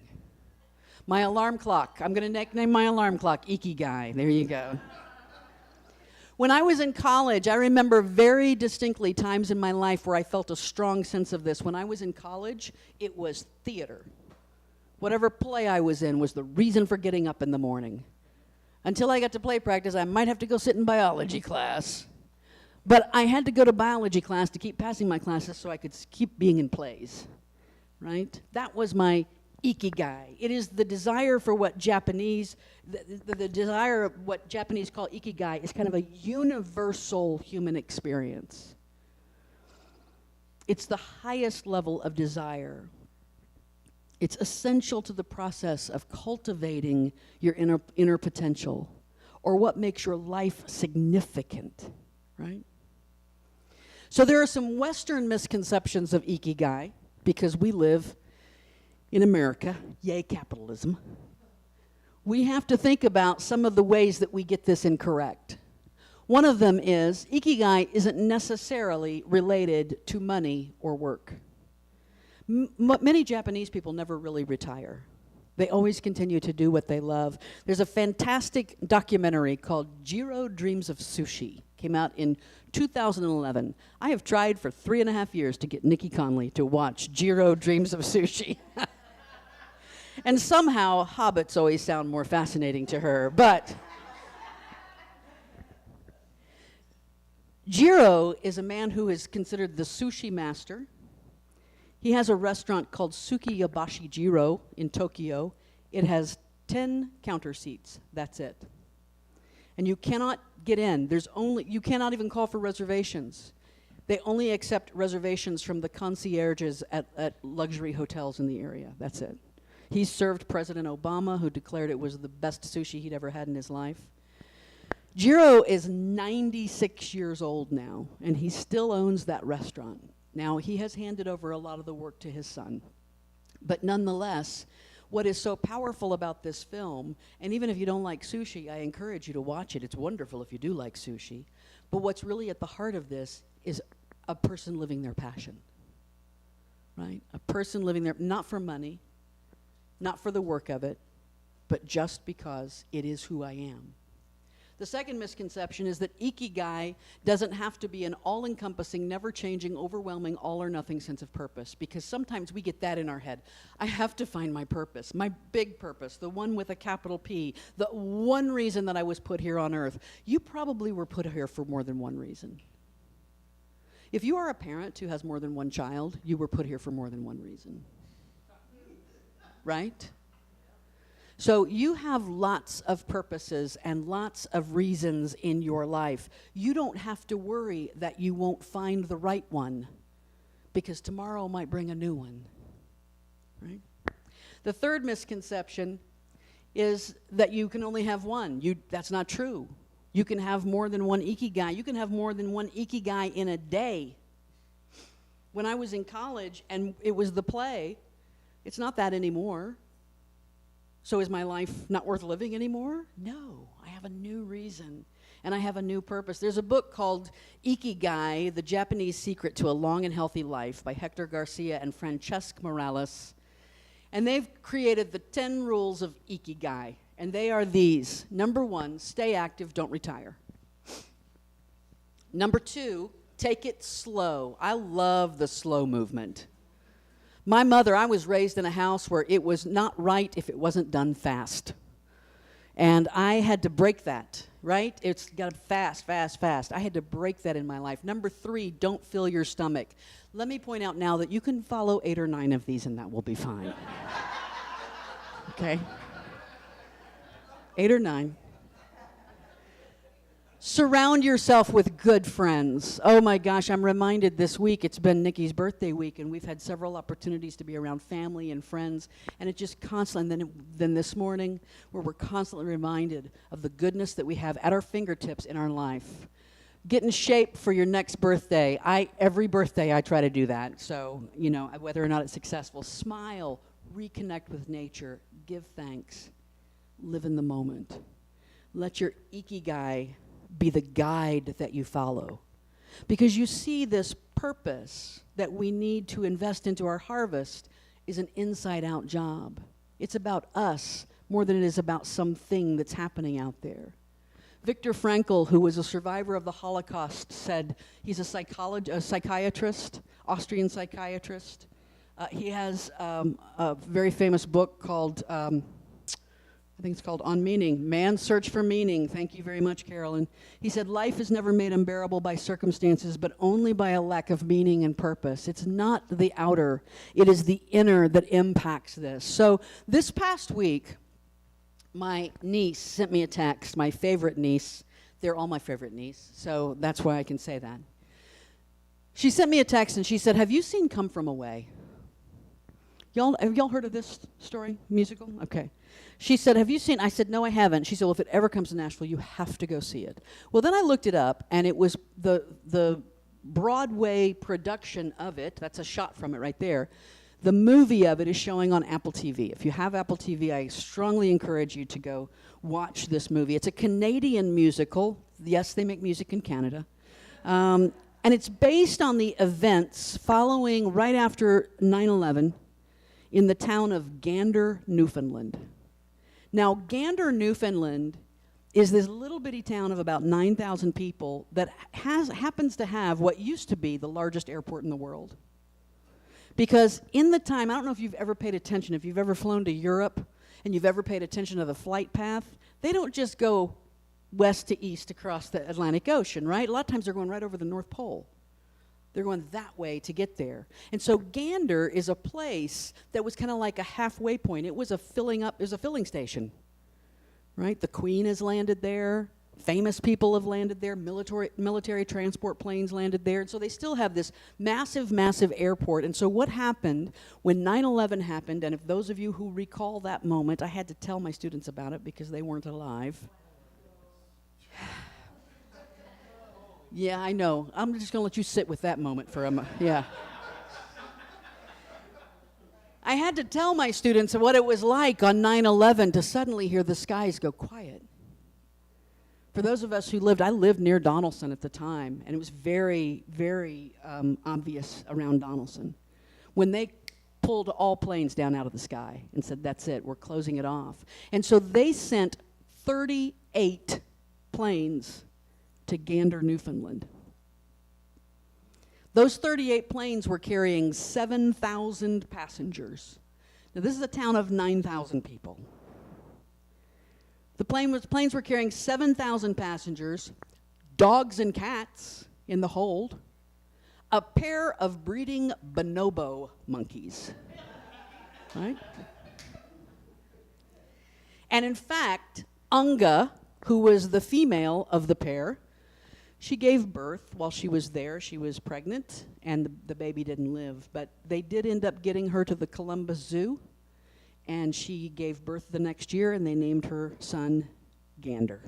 My alarm clock. I'm going to nickname my alarm clock Ikigai. There you go. When I was in college, I remember very distinctly times in my life where I felt a strong sense of this. When I was in college, it was theater. Whatever play I was in was the reason for getting up in the morning. Until I got to play practice, I might have to go sit in biology class. But I had to go to biology class to keep passing my classes so I could keep being in plays, right? That was my Ikigai. It is the desire for what Japanese, the desire of what Japanese call Ikigai is kind of a universal human experience. It's the highest level of desire. It's essential to the process of cultivating your inner potential, or what makes your life significant, right? So there are some Western misconceptions of Ikigai, because we live in America, yay capitalism. We have to think about some of the ways that we get this incorrect. One of them is, Ikigai isn't necessarily related to money or work. Many Japanese people never really retire. They always continue to do what they love. There's a fantastic documentary called Jiro Dreams of Sushi. Came out in 2011. I have tried for 3.5 years to get Nikki Conley to watch Jiro Dreams of Sushi. And somehow, hobbits always sound more fascinating to her. But Jiro is a man who is considered the sushi master. He has a restaurant called Sukiyabashi Jiro in Tokyo. It has 10 counter seats. That's it. And you cannot get in. You cannot even call for reservations. They only accept reservations from the concierges at luxury hotels in the area. That's it. He served President Obama, who declared it was the best sushi he'd ever had in his life. Jiro is 96 years old now, and he still owns that restaurant. Now, he has handed over a lot of the work to his son. But nonetheless, what is so powerful about this film, and even if you don't like sushi, I encourage you to watch it. It's wonderful if you do like sushi. But what's really at the heart of this is a person living their passion, right? A person living their, not for money, not for the work of it, but just because it is who I am. The second misconception is that Ikigai doesn't have to be an all-encompassing, never-changing, overwhelming, all-or-nothing sense of purpose, because sometimes we get that in our head. I have to find my purpose, my big purpose, the one with a capital P, the one reason that I was put here on earth. You probably were put here for more than one reason. If you are a parent who has more than one child, you were put here for more than one reason. Right? So you have lots of purposes and lots of reasons in your life. You don't have to worry that you won't find the right one, because tomorrow might bring a new one, right? The third misconception is that you can only have one. That's not true. You can have more than one Ikigai. You can have more than one Ikigai in a day. When I was in college and it was the play, it's not that anymore. So is my life not worth living anymore? No, I have a new reason, and I have a new purpose. There's a book called Ikigai, The Japanese Secret to a Long and Healthy Life by Hector Garcia and Francesc Morales. And they've created the 10 rules of Ikigai, and they are these. Number 1, stay active, don't retire. Number 2, take it slow. I love the slow movement. My mother, I was raised in a house where it was not right if it wasn't done fast. And I had to break that, right? It's got fast, fast, fast. I had to break that in my life. Number 3, don't fill your stomach. Let me point out now that you can follow 8 or 9 of these and that will be fine. Okay? 8 or 9. Surround yourself with good friends. Oh my gosh, I'm reminded this week, it's been Nikki's birthday week, and we've had several opportunities to be around family and friends, and it just constantly, and then this morning, where we're constantly reminded of the goodness that we have at our fingertips in our life. Get in shape for your next birthday. Every birthday I try to do that, so, whether or not it's successful. Smile, reconnect with nature, give thanks, live in the moment. Let your ikigai be the guide that you follow. Because you see, this purpose that we need to invest into our harvest is an inside-out job. It's about us more than it is about something that's happening out there. Viktor Frankl, who was a survivor of the Holocaust, said, he's a psychiatrist, Austrian psychiatrist. He has a very famous book called, I think it's called On Meaning, Man's Search for Meaning. Thank you very much, Carolyn. He said, life is never made unbearable by circumstances, but only by a lack of meaning and purpose. It's not the outer, it is the inner that impacts this. So this past week, my niece sent me a text, my favorite niece. They're all my favorite niece, so that's why I can say that. She sent me a text and she said, have you seen Come From Away? Have y'all heard of this story, musical? Okay. She said, have you seen? I said, no, I haven't. She said, well, if it ever comes to Nashville, you have to go see it. Well, then I looked it up, and it was the Broadway production of it. That's a shot from it right there. The movie of it is showing on Apple TV. If you have Apple TV, I strongly encourage you to go watch this movie. It's a Canadian musical. Yes, they make music in Canada. And it's based on the events following right after 9/11 in the town of Gander, Newfoundland. Now, Gander, Newfoundland is this little bitty town of about 9,000 people that happens to have what used to be the largest airport in the world. Because in the time, I don't know if you've ever paid attention, if you've ever flown to Europe and you've ever paid attention to the flight path, they don't just go west to east across the Atlantic Ocean, right? A lot of times they're going right over the North Pole. They're going that way to get there. And so Gander is a place that was kind of like a halfway point. It was a filling station, right? The Queen has landed there. Famous people have landed there. Military transport planes landed there. And so they still have this massive, massive airport. And so what happened when 9/11 happened, and if those of you who recall that moment, I had to tell my students about it because they weren't alive. Yeah, I know. I'm just going to let you sit with that moment for a moment. Yeah. I had to tell my students what it was like on 9/11 to suddenly hear the skies go quiet. For those of us who I lived near Donaldson at the time, and it was very, very obvious around Donaldson. When they pulled all planes down out of the sky and said, that's it, we're closing it off. And so they sent 38 planes to Gander, Newfoundland. Those 38 planes were carrying 7,000 passengers. Now, this is a town of 9,000 people. The planes were carrying 7,000 passengers, dogs and cats in the hold, a pair of breeding bonobo monkeys, right? And in fact, Unga, who was the female of the pair, she gave birth while she was there. She was pregnant, and the baby didn't live. But they did end up getting her to the Columbus Zoo, and she gave birth the next year, and they named her son Gander.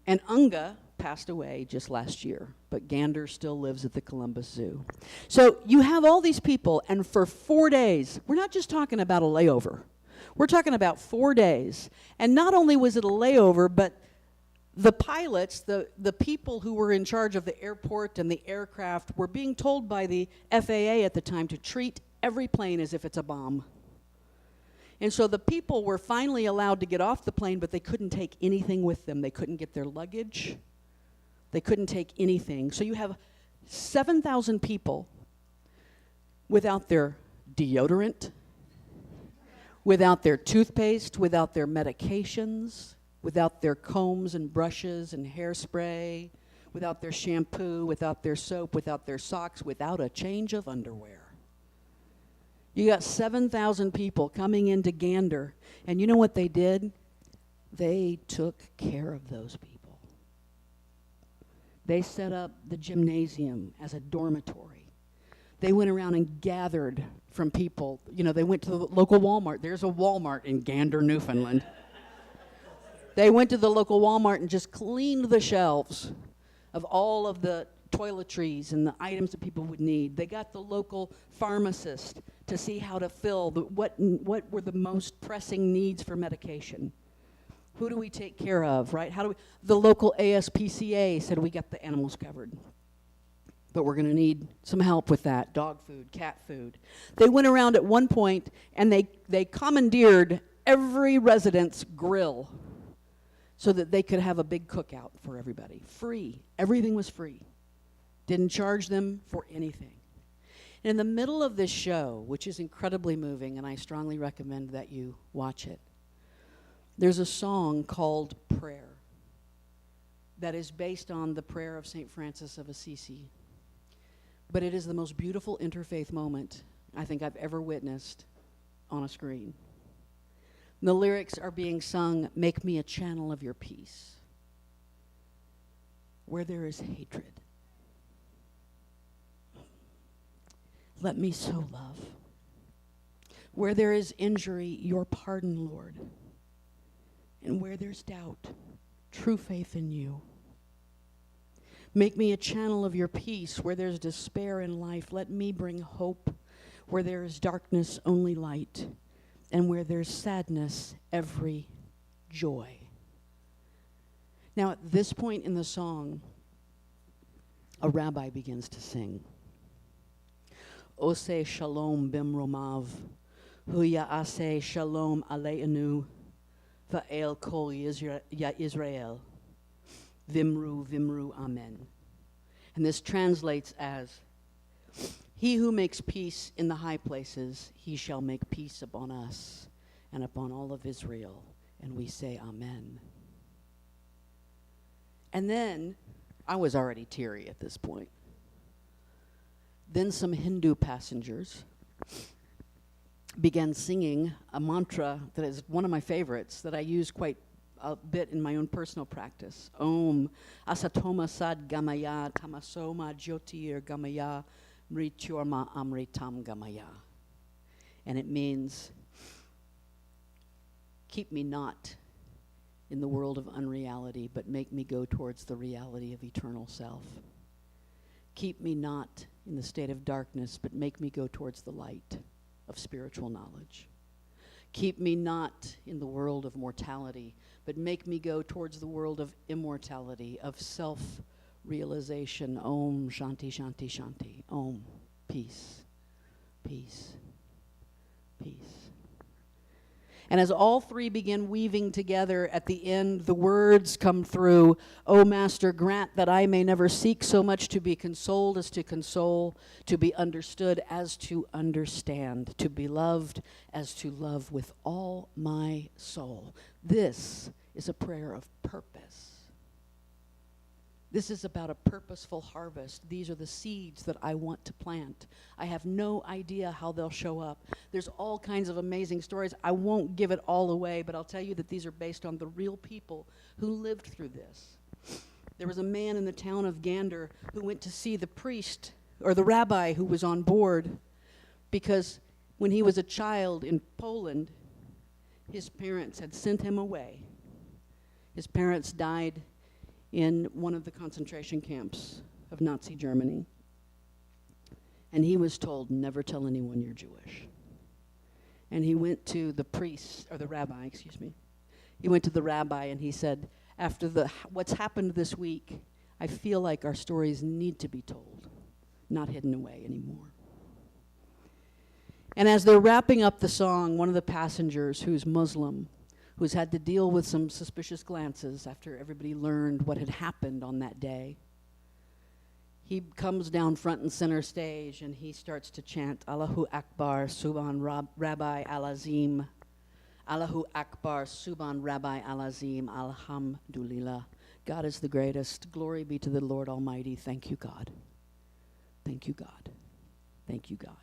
And Unga passed away just last year, but Gander still lives at the Columbus Zoo. So you have all these people, and for 4 days, we're not just talking about a layover. We're talking about 4 days. And not only was it a layover, but the pilots, the people who were in charge of the airport and the aircraft, were being told by the FAA at the time to treat every plane as if it's a bomb. And so the people were finally allowed to get off the plane, but they couldn't take anything with them. They couldn't get their luggage. They couldn't take anything. So you have 7,000 people without their deodorant, without their toothpaste, without their medications, without their combs and brushes and hairspray, without their shampoo, without their soap, without their socks, without a change of underwear. You got 7,000 people coming into Gander, and you know what they did? They took care of those people. They set up the gymnasium as a dormitory. They went around and gathered from people. You know, they went to the local Walmart. There's a Walmart in Gander, Newfoundland. They went to the local Walmart and just cleaned the shelves of all of the toiletries and the items that people would need. They got the local pharmacist to see how to fill what were the most pressing needs for medication. Who do we take care of, right? The local ASPCA said we got the animals covered. But we're going to need some help with that, dog food, cat food. They went around at one point and they commandeered every resident's grill so that they could have a big cookout for everybody. Free. Everything was free. Didn't charge them for anything. And in the middle of this show, which is incredibly moving, and I strongly recommend that you watch it, there's a song called Prayer that is based on the prayer of St. Francis of Assisi. But it is the most beautiful interfaith moment I think I've ever witnessed on a screen. And the lyrics are being sung, "Make me a channel of your peace. Where there is hatred, let me sow love. Where there is injury, your pardon, Lord. And where there's doubt, true faith in you. Make me a channel of your peace. Where there's despair in life, let me bring hope. Where there is darkness, only light. And where there's sadness, every joy." Now, at this point in the song, a rabbi begins to sing. Ose shalom bimromav, huya ase shalom aleinu, va'el kol Israel, vimru, vimru, amen. And this translates as, "He who makes peace in the high places, he shall make peace upon us and upon all of Israel." And we say amen. And then, I was already teary at this point. Then some Hindu passengers began singing a mantra that is one of my favorites that I use quite a bit in my own personal practice. Om asatoma sad gamaya tamasoma jyotir gamaya mrityurma amritam gamaya. And it means, keep me not in the world of unreality, but make me go towards the reality of eternal self. Keep me not in the state of darkness, but make me go towards the light of spiritual knowledge. Keep me not in the world of mortality, but make me go towards the world of immortality, of self-realization. Om Shanti Shanti Shanti. Om. Peace. Peace. Peace. And as all three begin weaving together, at the end, the words come through, "O Master, grant that I may never seek so much to be consoled as to console, to be understood as to understand, to be loved as to love with all my soul." This is a prayer of purpose. This is about a purposeful harvest. These are the seeds that I want to plant. I have no idea how they'll show up. There's all kinds of amazing stories. I won't give it all away, but I'll tell you that these are based on the real people who lived through this. There was a man in the town of Gander who went to see the priest, or the rabbi who was on board, because when he was a child in Poland, his parents had sent him away. His parents died in one of the concentration camps of Nazi Germany. And he was told, never tell anyone you're Jewish. And he went to the priest, or the rabbi, excuse me. He went to the rabbi and he said, after what's happened this week, I feel like our stories need to be told, not hidden away anymore. And as they're wrapping up the song, one of the passengers, who's Muslim, who's had to deal with some suspicious glances after everybody learned what had happened on that day, he comes down front and center stage and he starts to chant, Allahu Akbar, Subhan Rabbi Al-Azim. Allahu Akbar, Subhan Rabbi Al-Azim, Alhamdulillah. God is the greatest. Glory be to the Lord Almighty. Thank you, God. Thank you, God. Thank you, God.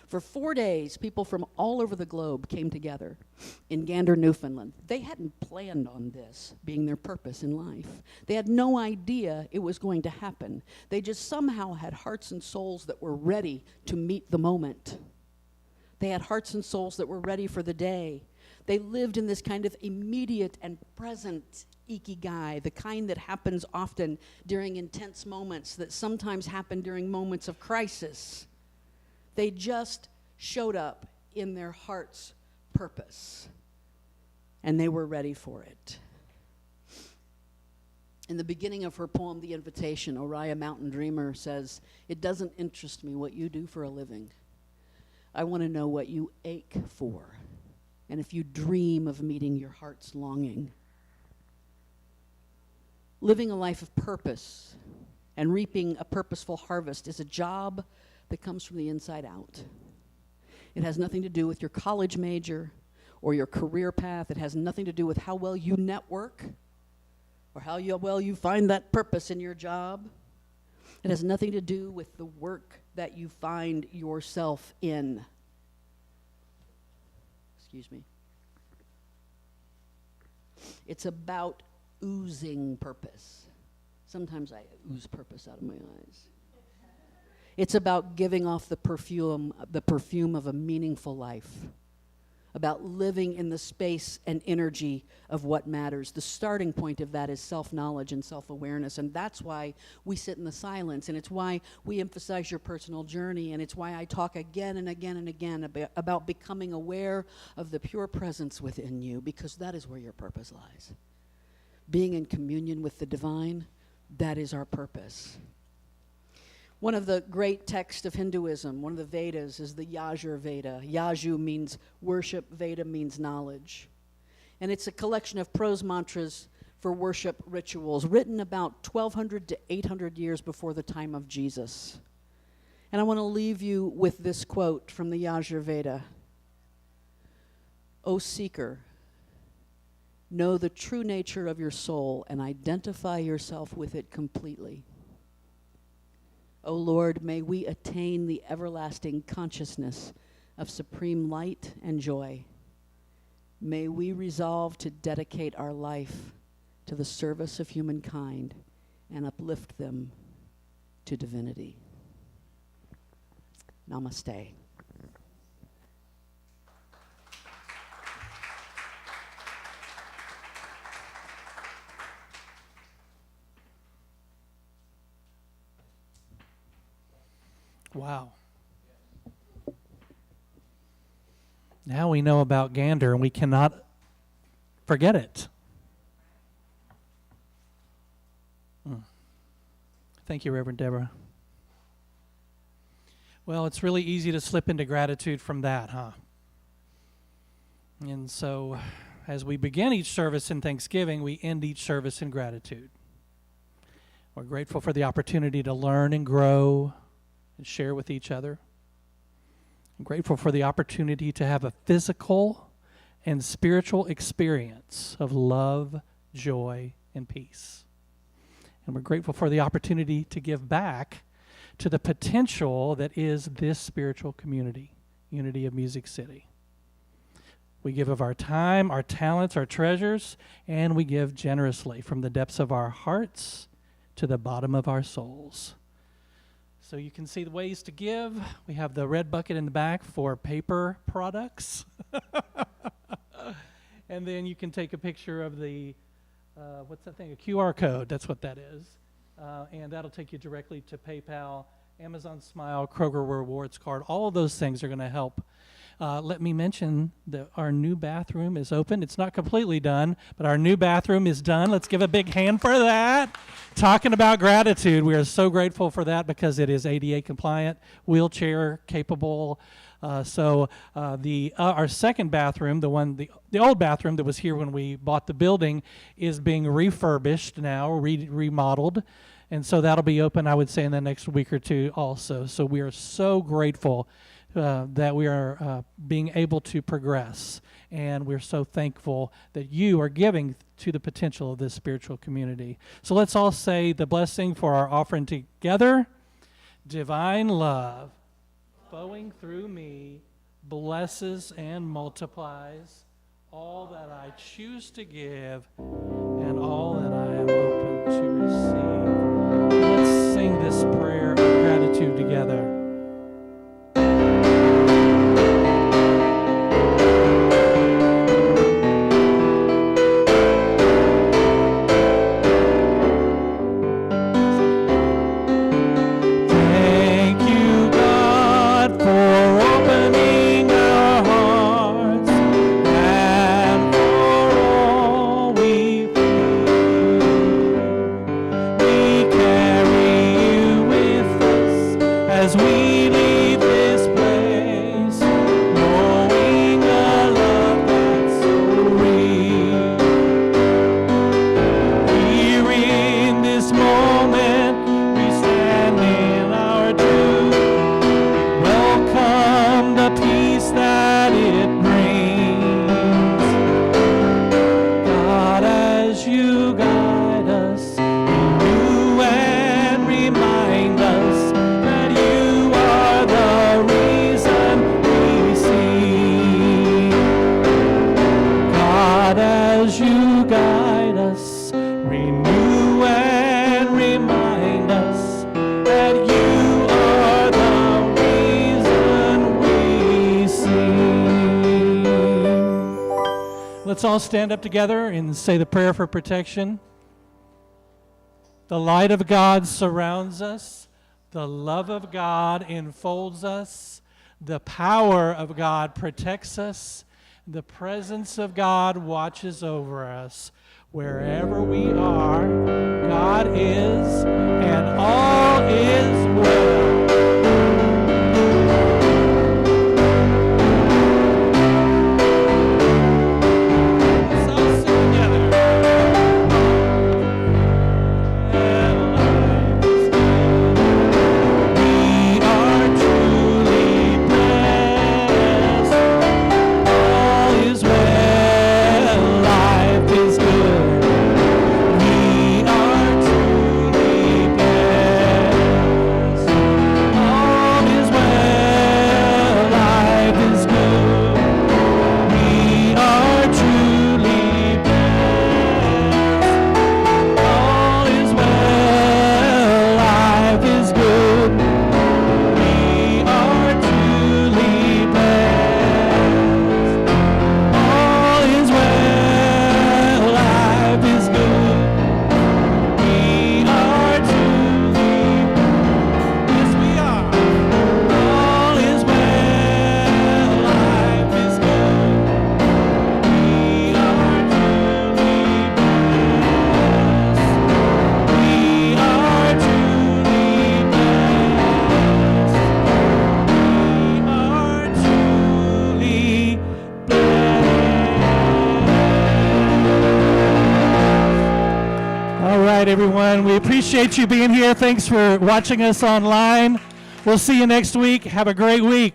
For 4 days, people from all over the globe came together in Gander, Newfoundland. They hadn't planned on this being their purpose in life. They had no idea it was going to happen. They just somehow had hearts and souls that were ready to meet the moment. They had hearts and souls that were ready for the day. They lived in this kind of immediate and present ikigai, the kind that happens often during intense moments, that sometimes happen during moments of crisis. They just showed up in their heart's purpose, and they were ready for it. In the beginning of her poem, The Invitation, Oriah Mountain Dreamer says, "It doesn't interest me what you do for a living. I want to know what you ache for, and if you dream of meeting your heart's longing." Living a life of purpose and reaping a purposeful harvest is a job that comes from the inside out. It has nothing to do with your college major or your career path. It has nothing to do with how well you network or how well you find that purpose in your job. It has nothing to do with the work that you find yourself in. Excuse me. It's about oozing purpose. Sometimes I ooze purpose out of my eyes. It's about giving off the perfume of a meaningful life, about living in the space and energy of what matters. The starting point of that is self-knowledge and self-awareness, and that's why we sit in the silence, and it's why we emphasize your personal journey, and it's why I talk again and again and again about becoming aware of the pure presence within you, because that is where your purpose lies. Being in communion with the divine, that is our purpose. One of the great texts of Hinduism, one of the Vedas, is the Yajur Veda. Yaju means worship, Veda means knowledge. And it's a collection of prose mantras for worship rituals written about 1,200 to 800 years before the time of Jesus. And I want to leave you with this quote from the Yajur Veda. "O seeker, know the true nature of your soul and identify yourself with it completely. O Lord, may we attain the everlasting consciousness of supreme light and joy. May we resolve to dedicate our life to the service of humankind and uplift them to divinity." Namaste. Wow. Now we know about Gander, and we cannot forget it. Thank you, Reverend Deborah. Well, it's really easy to slip into gratitude from that, huh? And so, as we begin each service in thanksgiving, we end each service in gratitude. We're grateful for the opportunity to learn and grow and share with each other. I'm grateful for the opportunity to have a physical and spiritual experience of love, joy, and peace. And we're grateful for the opportunity to give back to the potential that is this spiritual community, Unity of Music City. We give of our time, our talents, our treasures, and we give generously from the depths of our hearts to the bottom of our souls. So you can see the ways to give. We have the red bucket in the back for paper products. And then you can take a picture of the, what's that thing, a QR code. That's what that is. And that'll take you directly to PayPal, Amazon Smile, Kroger Rewards card. All of those things are going to help. Let me mention that our new bathroom is open. It's not completely done, but our new bathroom is done. Let's give a big hand for that. Talking about gratitude, we are so grateful for that because it is ADA compliant, wheelchair capable. So our second bathroom, the old bathroom that was here when we bought the building, is being refurbished now, remodeled. And so that'll be open, I would say, in the next week or two also. So we are so grateful that we are being able to progress. And we're so thankful that you are giving to the potential of this spiritual community. So let's all say the blessing for our offering together. Divine love flowing through me blesses and multiplies all that I choose to give and all that I am open to receive. Let's sing this prayer of gratitude together. We guide us, renew and remind us that you are the reason we sing. Let's all stand up together and say the prayer for protection. The light of God surrounds us. The love of God enfolds us. The power of God protects us. The presence of God watches over us. Wherever we are, God is, and all is well. Let's all sing together. We are truly blessed. All is well, life is good. We are truly blessed. All is well, life is good. We are truly blessed. All is well, life is good. We are truly blessed. All is well, life is good. We are truly, yes we are. All is well, life is good. We are truly blessed. We are truly blessed. We are truly blessed. All right, everyone. We appreciate you being here. Thanks for watching us online. We'll see you next week. Have a great week.